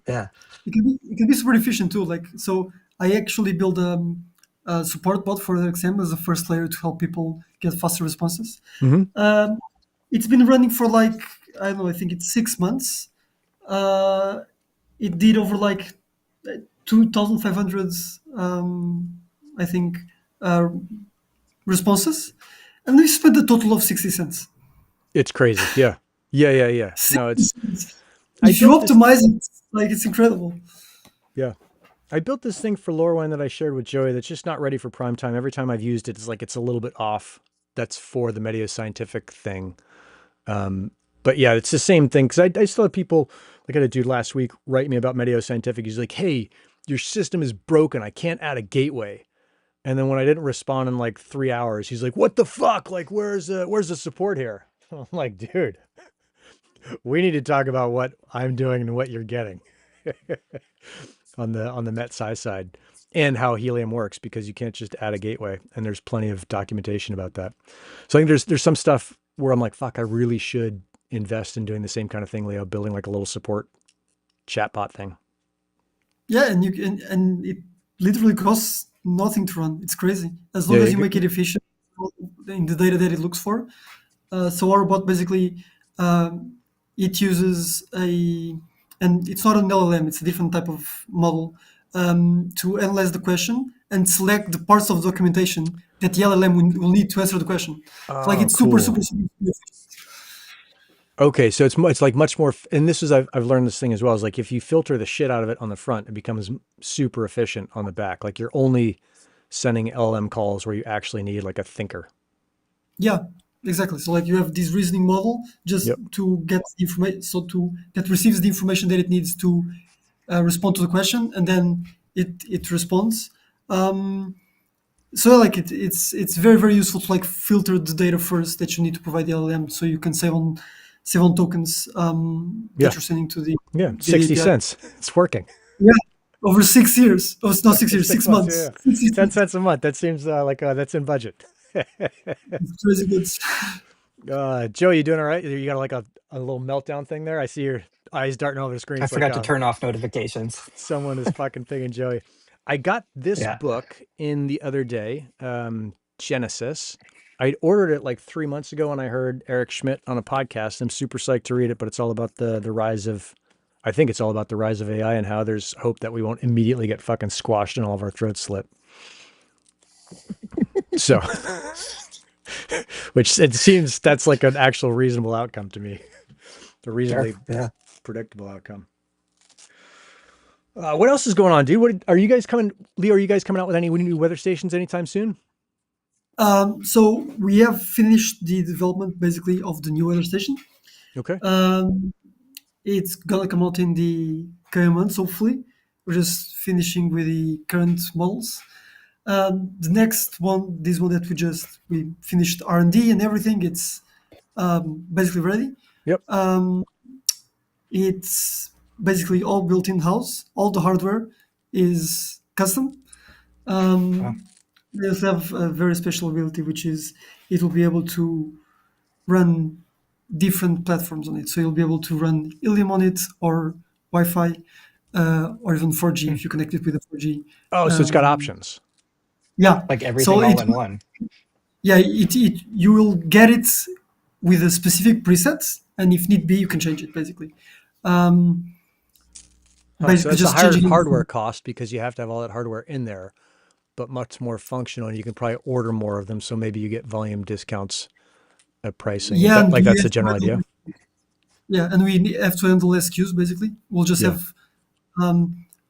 Yeah. it can be super efficient too. Like, so I actually built a support bot for WeatherXM as a first layer to help people get faster responses. Mm-hmm. It's been running for like, I don't know, I think it's 6 months. It did over like 2,500, I think, uh, responses. And we spent a total of 60 cents. It's crazy. Yeah. Yeah. No, 60 it's, cents. I If you built this, optimize it, like it's incredible. yeah. I built this thing for LoRaWAN that I shared with Joey that's just not ready for prime time. Every time I've used it, it's like it's a little bit off. That's for the MeteoScientific thing. But yeah, it's the same thing. Cause I still have people, like I had a dude last week write me about MeteoScientific. He's like, hey, your system is broken. I can't add a gateway. And then when I didn't respond in like 3 hours, he's like, what the fuck? Like, where's the support here? I'm like, dude, we need to talk about what I'm doing and what you're getting on the MetSci side and how Helium works, because you can't just add a gateway. And there's plenty of documentation about that. So I think there's some stuff where I'm like, fuck, I really should invest in doing the same kind of thing, Leo, building like a little support chatbot thing. Yeah, and you can, and it literally costs nothing to run. It's crazy as long Yeah, as you make it efficient in the data that it looks for. So our bot basically it uses and it's not an LLM; it's a different type of model to analyze the question and select the parts of documentation that the LLM will need to answer the question. So like Oh, it's super, cool. super, super efficient. Okay, so it's like much more, and this is I've learned this thing as well. Is like if you filter the shit out of it on the front, it becomes super efficient on the back. Like you're only sending LLM calls where you actually need like a thinker. Yeah, exactly. So like you have this reasoning model just Yep. to get the information, so to that receives the information that it needs to respond to the question, and then it responds. Um, so like it's very, very useful to like filter the data first that you need to provide the LLM, so you can save on tokens that Yeah. you're sending to Yeah. the 60 API. cents. It's working. Yeah, over 6 years. Oh, it's not 6 years, 6 months. Yeah. 6 months. Yeah. 60 10 cents. cents a month. That seems like that's in budget. It's crazy good. Joe, you doing all right? You got like a little meltdown thing there? I see your eyes darting over the screen. I It's like forgot to turn off notifications. someone is fucking pinging Joey. I got this Yeah. book in the other day, Genesis. I ordered it like 3 months ago when I heard Eric Schmidt on a podcast. I'm super psyched to read it, but it's all about the rise of, I think it's all about the rise of AI and how there's hope that we won't immediately get fucking squashed and all of our throats slit. So, which it seems that's like an actual reasonable outcome to me. A reasonably Yeah. predictable outcome. What else is going on, dude? What are you guys coming, Leo? Are you guys coming out with any new weather stations anytime soon? So we have finished the development basically of the new weather station. Okay. It's gonna come out in the coming months, hopefully. We're just finishing with the current models. The next one, this one that we finished R&D and everything, it's basically ready. Yep. It's basically all built in house. All the hardware is custom. Wow. They also have a very special ability, which is it will be able to run different platforms on it. So you'll be able to run Helium on it or Wi-Fi. or even 4G if you connect it with a 4G. Oh, so it's got options. Yeah. Like So everything all in one. yeah, you will get it with a specific preset, and if need be, you can change it basically. Um, So Basically, that's a just higher changing hardware it. cost because you have to have all that hardware in there, but much more functional, and you can probably order more of them. So maybe you get volume discounts at pricing. Is Yeah, that and like we that's the have general idea? we have to handle SQs basically. We'll just Yeah. have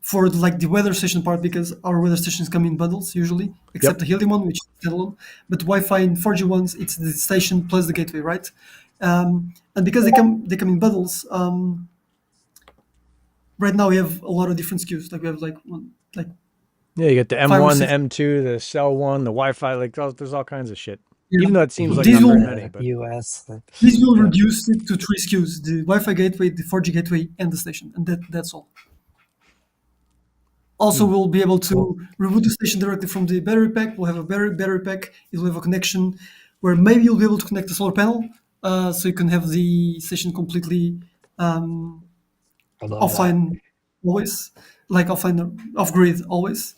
for like the weather station part, because our weather stations come in bundles usually, except Yep. the Helium one, which is standalone. But Wi-Fi and 4G ones, it's the station plus the gateway, right? And because they come in bundles. Right now we have a lot of different SKUs. Like we have like Yeah, you get the 5 or M1, the 6. M2, the cell one, the Wi-Fi. Like there's all kinds of shit. Yeah. Even though it seems like These not Helium, very will many, but US. these will yeah. reduce it to 3 SKUs: the Wi-Fi gateway, the 4G gateway, and the station, and that's all. Also, we'll be able to reboot the station directly from the battery pack. We'll have a battery pack. It will have a connection where maybe you'll be able to connect the solar panel, so you can have the station completely um, I love that. offline always, like offline off grid always,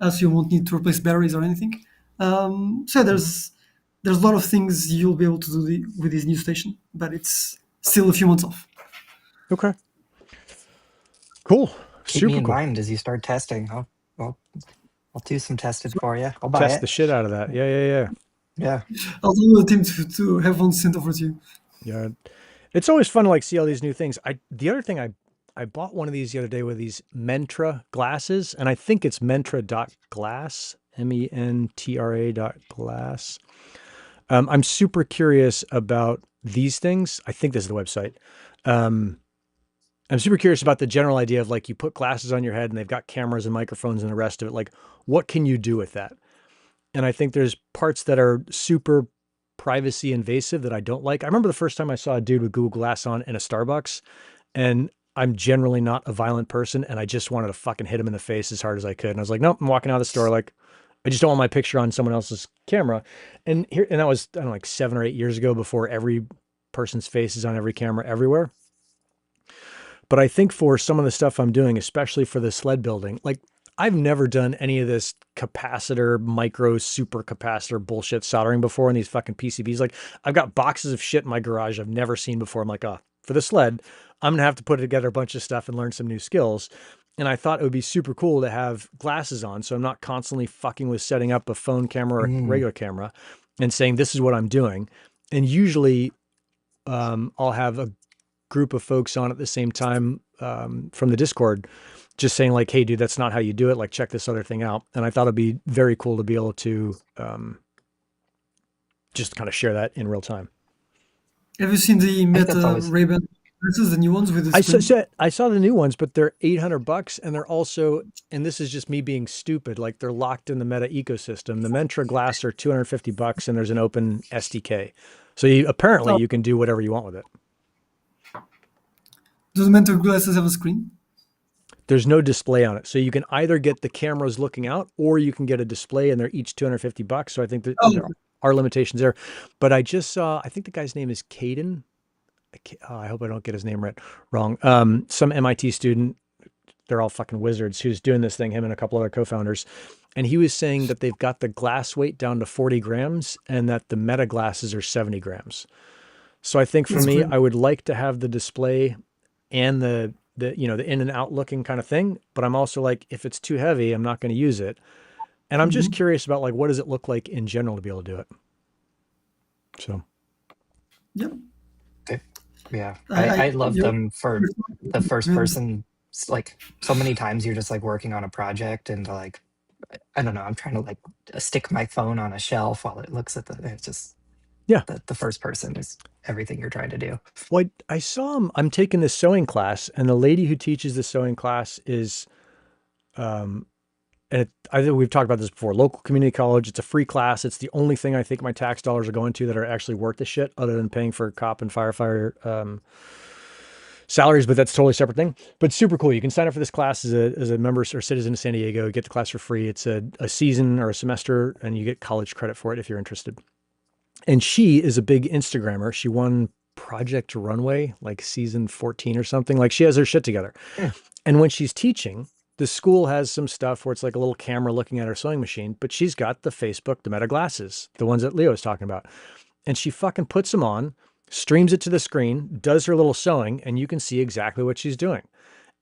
so you won't need to replace batteries or anything. So there's a lot of things you'll be able to do with this new station, but it's still a few months off. Okay. Cool. Keep me Super in cool. mind as you start testing. I'll do some tested for you. I'll buy Test the it. shit out of that. Yeah. Yeah. I'll tell the team to have one sent over to you. Yeah. It's always fun to like see all these new things. The other thing I bought one of these the other day with these Mentra glasses, and I think it's mentra.glass, mentra.glass. I'm super curious about these things. I think this is the website. Um, I'm super curious about the general idea of like you put glasses on your head and they've got cameras and microphones and the rest of it. Like, what can you do with that? And I think there's parts that are super privacy invasive that I don't like. I remember the first time I saw a dude with Google Glass on in a Starbucks, and I'm generally not a violent person, and I just wanted to fucking hit him in the face as hard as I could. And I was like, nope, I'm walking out of the store. Like, I just don't want my picture on someone else's camera. And that was, I don't know, like 7 or 8 years ago, before every person's face is on every camera everywhere. But I think for some of the stuff I'm doing, especially for the sled building, like I've never done any of this capacitor, micro super capacitor bullshit soldering before in these fucking PCBs. Like I've got boxes of shit in my garage I've never seen before. I'm like, oh, for the sled, I'm going to have to put together a bunch of stuff and learn some new skills. And I thought it would be super cool to have glasses on, so I'm not constantly fucking with setting up a phone camera or a regular camera and saying, this is what I'm doing. And usually I'll have a group of folks on at the same time from the Discord, just saying like, hey, dude, that's not how you do it. Like, check this other thing out. And I thought it'd be very cool to be able to just kind of share that in real time. Have you seen the think that's Meta always Ray-Ban glasses, the new ones with the screen? I saw the new ones, but they're $800, and they're also, and this is just me being stupid, like they're locked in the Meta ecosystem. The Mentra glass are $250, and there's an open SDK. So apparently you can do whatever you want with it. Do the Meta glasses have a screen? There's no display on it. So you can either get the cameras looking out, or you can get a display, and they're each $250. So I think that there are limitations there. But I just saw, I think the guy's name is Caden. I hope I don't get his name wrong. Some MIT student, they're all fucking wizards, who's doing this thing, him and a couple other co-founders. And he was saying that they've got the glass weight down to 40 grams and that the Meta glasses are 70 grams. So I think for me, I would like to have the display and the in and out looking kind of thing. But I'm also like, if it's too heavy, I'm not going to use it. And I'm just curious about like, what does it look like in general to be able to do it? So. Yep. Yeah. I love them for the first person. Like so many times you're just like working on a project and like, I don't know, I'm trying to like stick my phone on a shelf while it looks at it's just, yeah, the first person is everything you're trying to do. Well, I saw him. I'm taking this sewing class, and the lady who teaches the sewing class is, and I think we've talked about this before, local community college. It's a free class. It's the only thing I think my tax dollars are going to that are actually worth the shit, other than paying for cop and firefighter salaries, but that's a totally separate thing. But super cool. You can sign up for this class as a member or citizen of San Diego, get the class for free. It's a season or a semester, and you get college credit for it if you're interested. And she is a big Instagrammer. She won Project Runway, like season 14 or something. Like she has her shit together. And when she's teaching, the school has some stuff where it's like a little camera looking at her sewing machine, but she's got the Facebook, the Meta glasses, the ones that Leo was talking about. And she fucking puts them on, streams it to the screen, does her little sewing, and you can see exactly what she's doing.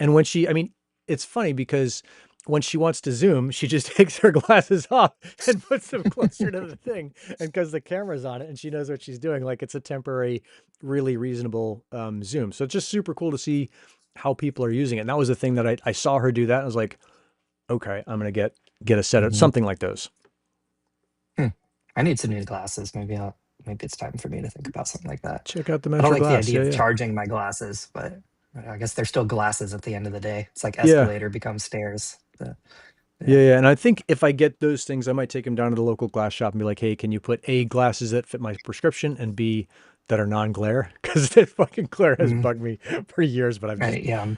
And when I mean, it's funny because when she wants to zoom, she just takes her glasses off and puts them closer to the thing. And because the camera's on it and she knows what she's doing, like it's a temporary, really reasonable zoom. So it's just super cool to see how people are using it. And that was the thing that I saw her do that. I was like, okay, I'm going to get a set of something like those. I need some new glasses. Maybe it's time for me to think about something like that. Check out the I don't Metro like glass. the idea Yeah, of yeah. charging my glasses, but I guess they're still glasses at the end of the day. It's like Yeah. escalator becomes stairs. Yeah. And I think if I get those things, I might take them down to the local glass shop and be like, hey, can you put A, glasses that fit my prescription, and B, that are non-glare? Because that fucking glare has bugged me for years, but I've just... Right, yeah.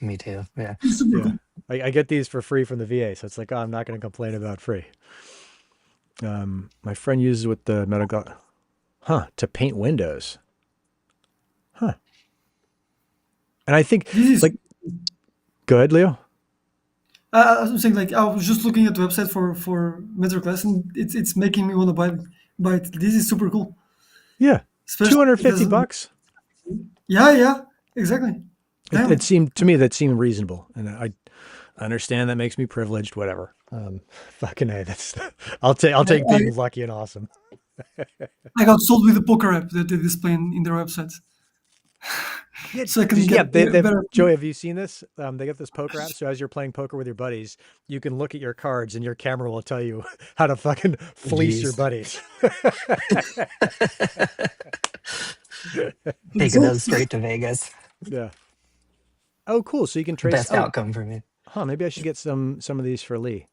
Me too. Yeah. Yeah. I get these for free from the VA, so it's like, oh, I'm not going to complain about free. My friend uses with the Meta to paint windows. Huh. And I think, like, go ahead, Leo. I was saying, like, I was just looking at the website for Metro Glass, and it's making me want to buy it. This is super cool. Yeah. Especially $250. Yeah, exactly. It seemed to me reasonable, and I understand that makes me privileged. Whatever. Fucking A. I'll take being lucky and awesome. I got sold with the poker app that they display in their website. So I can get better. Joey, have you seen this? They got this poker app. So as you're playing poker with your buddies, you can look at your cards and your camera will tell you how to fucking fleece your buddies. Taking those straight to Vegas. Yeah. Oh, cool. So you can trace. Best outcome for me. Huh, maybe I should get some of these for Lee.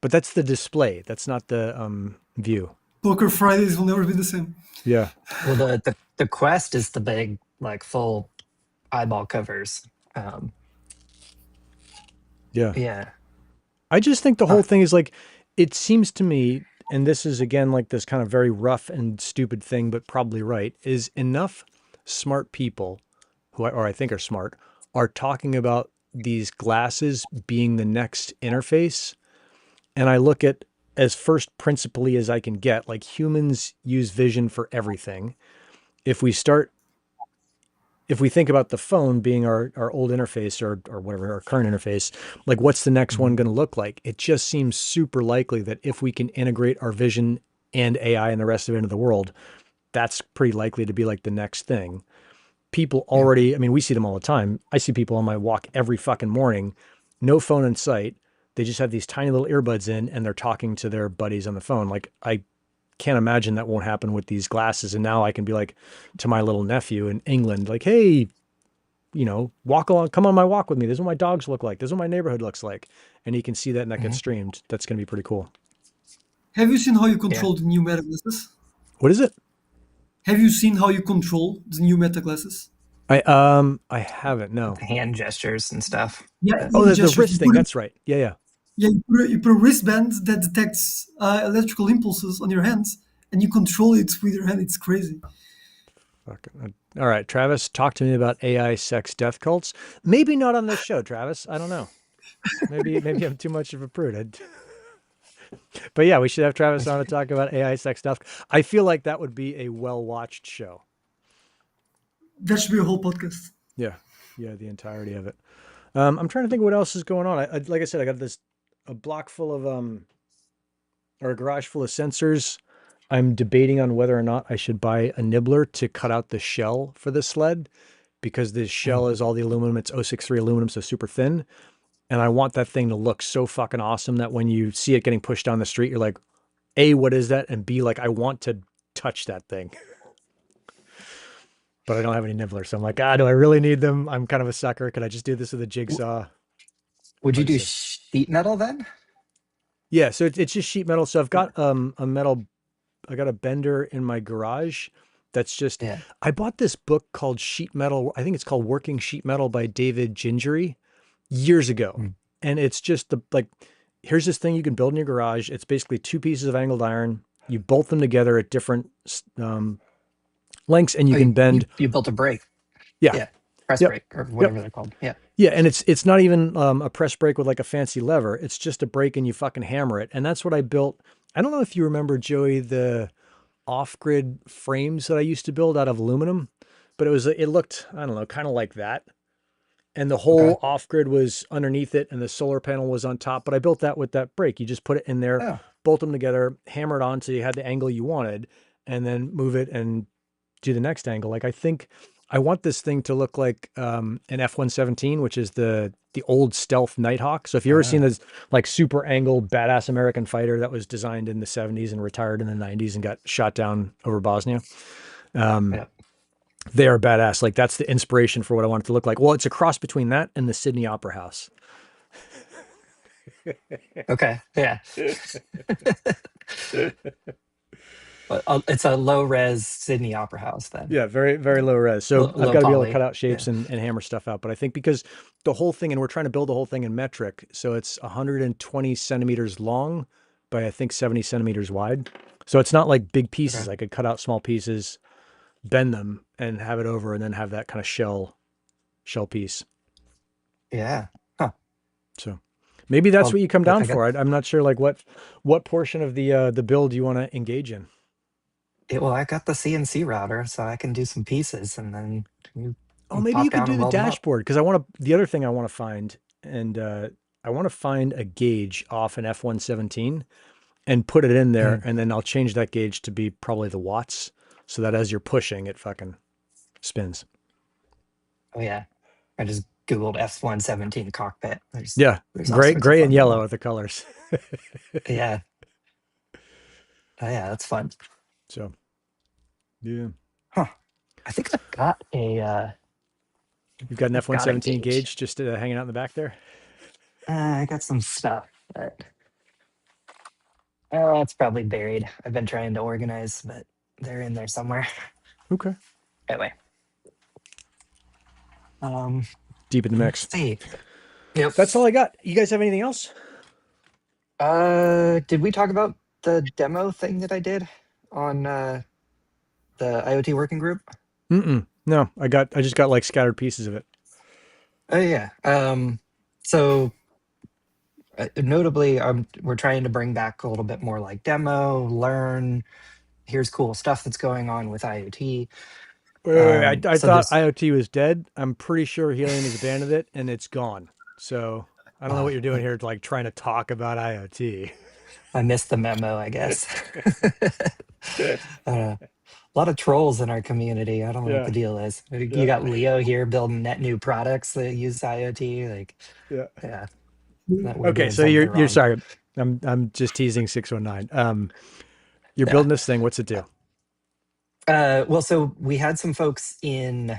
But that's the display. That's not the view. Poker Fridays will never be the same. Yeah. Well, the Quest is the big, like, full eyeball covers. Yeah. I just think the whole thing is like, it seems to me, and this is again like this kind of very rough and stupid thing, but probably right, is enough smart people or I think are smart, are talking about these glasses being the next interface. And I look at as first principally as I can get, like humans use vision for everything. If we think about the phone being our old interface or whatever, our current interface, like what's the next one going to look like? It just seems super likely that if we can integrate our vision and AI and the rest of it into the world, that's pretty likely to be like the next thing. People already, I mean, we see them all the time. I see people on my walk every fucking morning, no phone in sight. They just have these tiny little earbuds in and they're talking to their buddies on the phone. Like, I can't imagine that won't happen with these glasses. And now I can be like to my little nephew in England, like, hey, walk along, come on my walk with me. This is what my dogs look like. This is what my neighborhood looks like. And he can see that and that gets streamed. That's going to be pretty cool. Have you seen how you control the new Meta glasses? What is it? Have you seen how you control the new Meta glasses? I haven't, no. Hand gestures and stuff. Yeah. Oh, the wrist thing. That's right. Yeah. Yeah, you put a wristband that detects electrical impulses on your hands, and you control it with your hand. It's crazy. Fucking. All right, Travis, talk to me about AI, sex, death cults. Maybe not on this show, Travis. I don't know. Maybe I'm too much of a prude. But yeah, we should have Travis on to talk about AI, sex, death. I feel like that would be a well-watched show. That should be a whole podcast. Yeah, the entirety of it. I'm trying to think what else is going on. Like I said, I got a block full of or a garage full of sensors. I'm debating on whether or not I should buy a nibbler to cut out the shell for the sled, because this shell is all the aluminum. It's 063 aluminum, so super thin. And I want that thing to look so fucking awesome that when you see it getting pushed down the street, you're like, A, what is that? And B, like, I want to touch that thing. But I don't have any nibblers. So I'm like, do I really need them? I'm kind of a sucker. Could I just do this with a jigsaw? Would you do sheet metal then? Yeah, so it's just sheet metal. So I've got I got a bender in my garage that's just, I bought this book called Sheet Metal. I think it's called Working Sheet Metal by David Gingery years ago. And it's just here's this thing you can build in your garage. It's basically 2 pieces of angled iron. You bolt them together at different lengths and you can bend. You built a brake. Yeah. Press brake or whatever they're called. Yeah. Yeah, and it's not even a press brake with like a fancy lever. It's just a brake and you fucking hammer it. And that's what I built. I don't know if you remember, Joey, the off-grid frames that I used to build out of aluminum, but it looked, I don't know, kind of like that. And the Okay. whole off-grid was underneath it and the solar panel was on top. But I built that with that brake. You just put it in there, Oh, bolt them together, hammer it on so you had the angle you wanted, and then move it and do the next angle. Like I think I want this thing to look like an F-117, which is the old stealth Nighthawk. So if you ever seen uh, this like super angled badass American fighter that was designed in the 70s and retired in the 90s and got shot down over Bosnia, um, yeah. they are badass. Like that's the inspiration for what I want it to look like. Well, it's a cross between that and the Sydney Opera House. Okay. Yeah. But it's a low res Sydney Opera House then. Yeah, very, very low res. So I've Low got to be able to cut poly. out shapes Yeah. and hammer stuff out. But I think because the whole thing, and we're trying to build the whole thing in metric, so it's 120 centimeters long by I think 70 centimeters wide. So it's not like big pieces. Okay. I could cut out small pieces, bend them, and have it over, and then have that kind of shell piece. Yeah. Huh. So maybe that's Well, what you come if down I got for. I'm not sure like what portion of the build you want to engage in. well, I got the CNC router, so I can do some pieces, and then Oh, you maybe you pop could down do and the weld them up. dashboard because I want to. The other thing I want to find, and I want to find a gauge off an F-117 and put it in there, Mm. and then I'll change that gauge to be probably the watts, so that as you're pushing, it fucking spins. Oh yeah. I just Googled F-117 cockpit. Yeah, There's all gray, sorts of gray, and fun yellow little. are the colors. Yeah. Oh yeah, that's fun. So yeah, Huh. I think I've got you've got an a F-117 gauge. gauge just hanging out in the back there. I got some stuff, but oh, it's probably buried. I've been trying to organize, but they're in there somewhere. Okay, Anyway, um, deep in the let's mix. see. Yep. That's all I got. You guys have anything else? Did we talk about the demo thing that I did on the IoT working group? Mm-mm. No, I just got like scattered pieces of it. Oh yeah. So notably, we're trying to bring back a little bit more like demo, learn. Here's cool stuff that's going on with IoT. Wait. I So thought there's IoT was dead. I'm pretty sure Helium has abandoned it and it's gone. So I don't know what you're doing I here, like trying to talk about IoT. I missed the memo, I guess. A lot of trolls in our community. I don't know what Yeah, the deal is. You yeah, got Leo here building net new products that use IoT. Like, yeah. yeah, that we're Okay, doing so something you're wrong. sorry. I'm just teasing 619. You're Yeah. building this thing. What's it do? Well, so we had some folks in,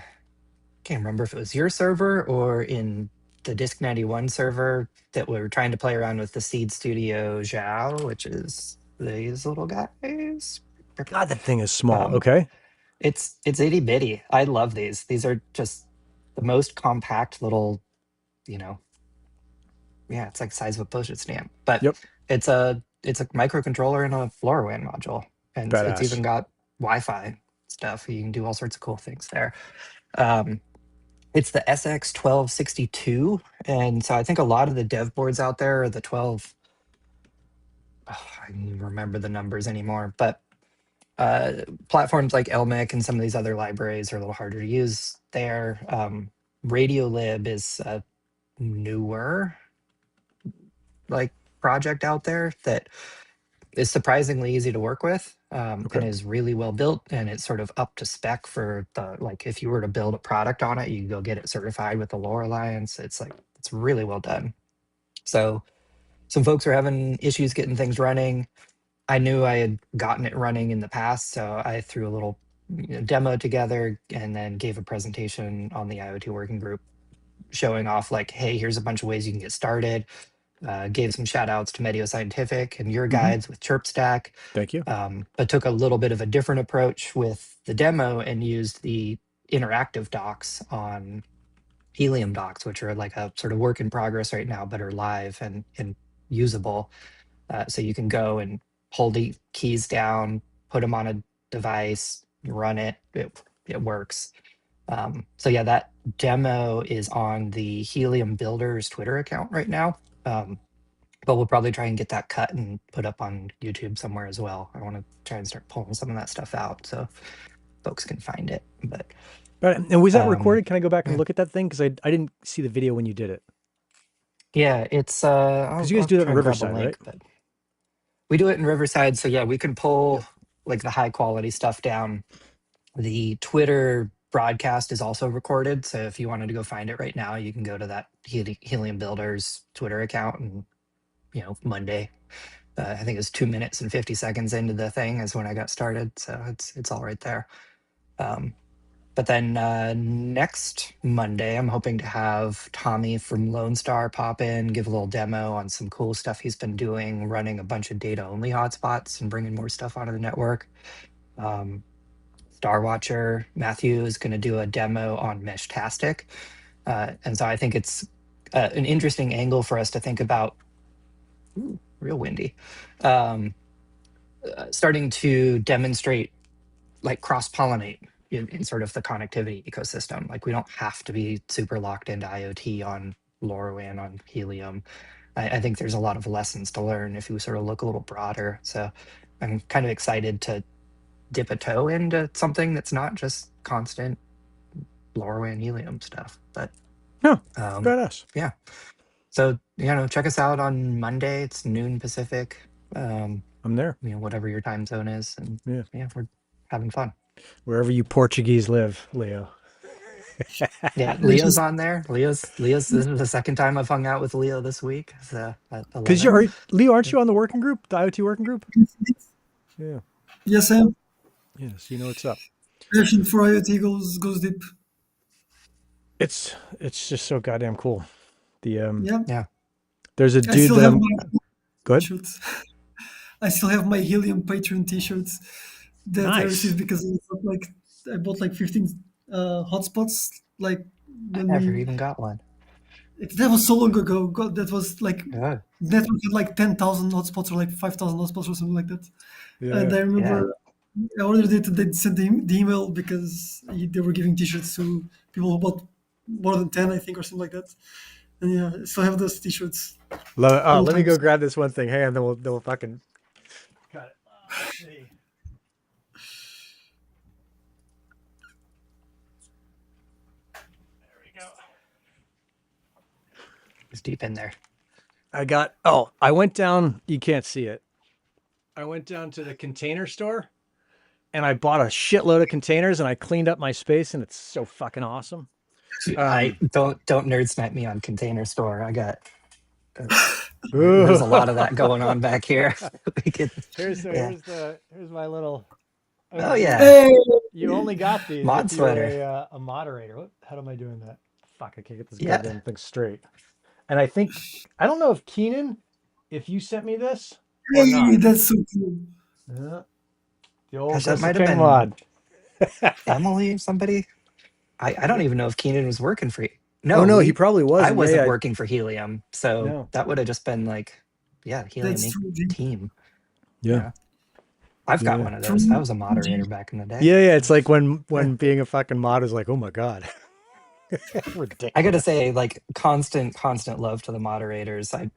can't remember if it was your server or in the Disk 91 server that were trying to play around with the Seed Studio Zhao, which is these little guys. God, that thing is small. Um, Okay. it's itty bitty. I love these. These are just the most compact little, you know, yeah, it's like the size of a postage stamp. But Yep. it's a microcontroller and a LoRaWAN module, and it's Badass. even got Wi-Fi stuff. You can do all sorts of cool things there. Um, it's the SX1262, and so I think a lot of the dev boards out there are the 12. Oh, I don't even remember the numbers anymore, but platforms like LMIC and some of these other libraries are a little harder to use there. Radiolib is a newer like project out there that is surprisingly easy to work with, Okay. and is really well built, and it's sort of up to spec for the, like, if you were to build a product on it, you can go get it certified with the Lore Alliance. It's like it's really well done. So some folks are having issues getting things running. I knew I had gotten it running in the past, so I threw a little demo together and then gave a presentation on the IoT working group showing off like, hey, here's a bunch of ways you can get started. Gave some shout outs to MeteoScientific and your Hmm. guides with ChirpStack, Thank you. but took a little bit of a different approach with the demo and used the interactive docs on Helium docs, which are like a sort of work in progress right now, but are live and usable. So you can go and hold the keys down, put them on a device, run it. It works. So yeah, that demo is on the Helium Builders Twitter account right now. But we'll probably try and get that cut and put up on YouTube somewhere as well. I want to try and start pulling some of that stuff out so folks can find it. But Right. And was that um, recorded? Can I go back and yeah, look at that thing? Because I didn't see the video when you did it. yeah, it's Because you guys I'll do that in try and grab a Riverside, right? link, but we do it in Riverside. So yeah, we can pull Yep. like the high quality stuff down. The Twitter broadcast is also recorded. So if you wanted to go find it right now, you can go to that Helium Builders Twitter account and Monday. I think it was 2 minutes and 50 seconds into the thing is when I got started. So it's all right there. But then next Monday, I'm hoping to have Tommy from Lone Star pop in, give a little demo on some cool stuff he's been doing, running a bunch of data only hotspots and bringing more stuff onto the network. Star Watcher Matthew is going to do a demo on Meshtastic. And so I think it's an interesting angle for us to think about. Ooh, real windy. Starting to demonstrate like cross-pollinate in sort of the connectivity ecosystem. Like we don't have to be super locked into IoT on LoRaWAN, on Helium. I think there's a lot of lessons to learn if you sort of look a little broader. So I'm kind of excited to dip a toe into something that's not just constant LoRaWAN Helium stuff. But No, um, badass. yeah. So check us out on Monday. It's noon Pacific. I'm there. Whatever your time zone is, and Yeah. we're having fun. Wherever you Portuguese live, Leo. Yeah, Leo's Congratulations. on there. Leo's. This is the second time I've hung out with Leo this week. So I love Because it. Leo, aren't you on the working group, the IoT working group? Yeah. Yes, I am. Yes, you know what's up. Passion for IoT goes deep. It's just so goddamn cool. The Yeah, Yeah. there's a I dude still that have I'm my good. t-shirts. I still have my Helium Patreon t-shirts that I Nice. received because I bought like 15 hotspots. Like I when never we even got one. that was so long ago. God, that was like Yeah. network had like 10,000 hotspots or like 5,000 hotspots or something like that. And Yeah. I Yeah. remember I ordered it. They sent the email because they were giving t-shirts to people who bought more than 10, I think, or something like that. And yeah, I still have those t-shirts Love it. Oh, old let me go times. grab this one thing. Hang on, then we'll fucking cut it. Let's see. There we go. It's deep in there. I went down, you can't see it. I went down to the container store and I bought a shitload of containers and I cleaned up my space and it's so fucking awesome. I don't nerd smack me on Container Store. I got there's a lot of that going on Ooh. back here. We could, yeah. Here's my little. Oh Okay, yeah, Hey, you only got these mod if you were sweater. a moderator. How am I doing that? Fuck, I can't get this Yeah. goddamn thing straight. And I don't know if Keenan, if you sent me this or hey, not. that's so cool. Yeah, the old Gosh, that Gristle might have King been mod. Emily or somebody. I don't even know if Keenan was working for. Oh No, no, he probably I wasn't. Yeah, wasn't yeah. working for Helium, so No. that would have just been like, yeah, Helium That's Inc. true. Deep. team. Yeah. Yeah, I've got Yeah. one of those. I From was a moderator back in the day. Yeah, yeah. It's like when Yeah. being a fucking mod is like, oh my god, I got to ridiculous. say, like constant love to the moderators. I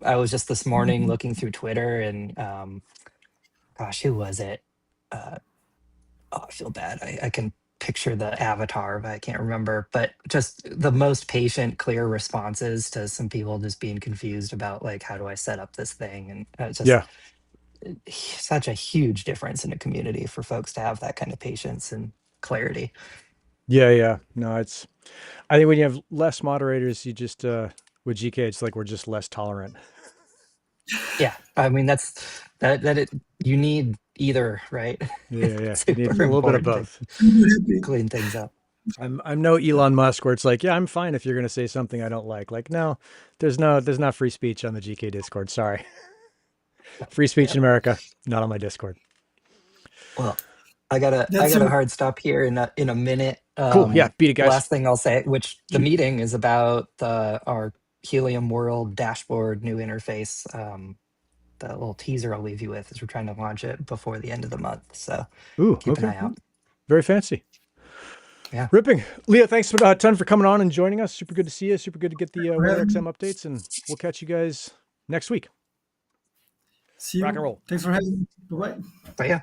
I was just this morning looking through Twitter and gosh, who was it? Uh, oh, I feel bad. I can picture the avatar, but I can't remember. But just the most patient, clear responses to some people just being confused about like how do I set up this thing, and it's just Yeah, such a huge difference in a community for folks to have that kind of patience and clarity. yeah, yeah. No, I think when you have less moderators, you just with GK, it's like we're just less tolerant. Yeah, I mean that you need either, right? Yeah, yeah, yeah. You need Super a little bit of important to both. happy. clean things up. I'm no Elon Musk where it's like, yeah, I'm fine if you're gonna say something I don't like. Like, no, there's not free speech on the GK Discord. Sorry. Free speech Yeah. in America, not on my Discord. Well, I That's got a so hard stop here in a minute. Cool. Yeah, beat it, guys. Last thing I'll say, which the meeting is about our Helium World dashboard new interface. The little teaser I'll leave you with is we're trying to launch it before the end of the month. So Ooh, keep an okay. eye out. Very fancy. Yeah. Ripping. Leah, thanks a ton for coming on and joining us. Super good to see you. Super good to get the for having WeatherXM me. updates, and we'll catch you guys next week. See Rock and you. roll. Thanks for having me. Bye bye. But yeah.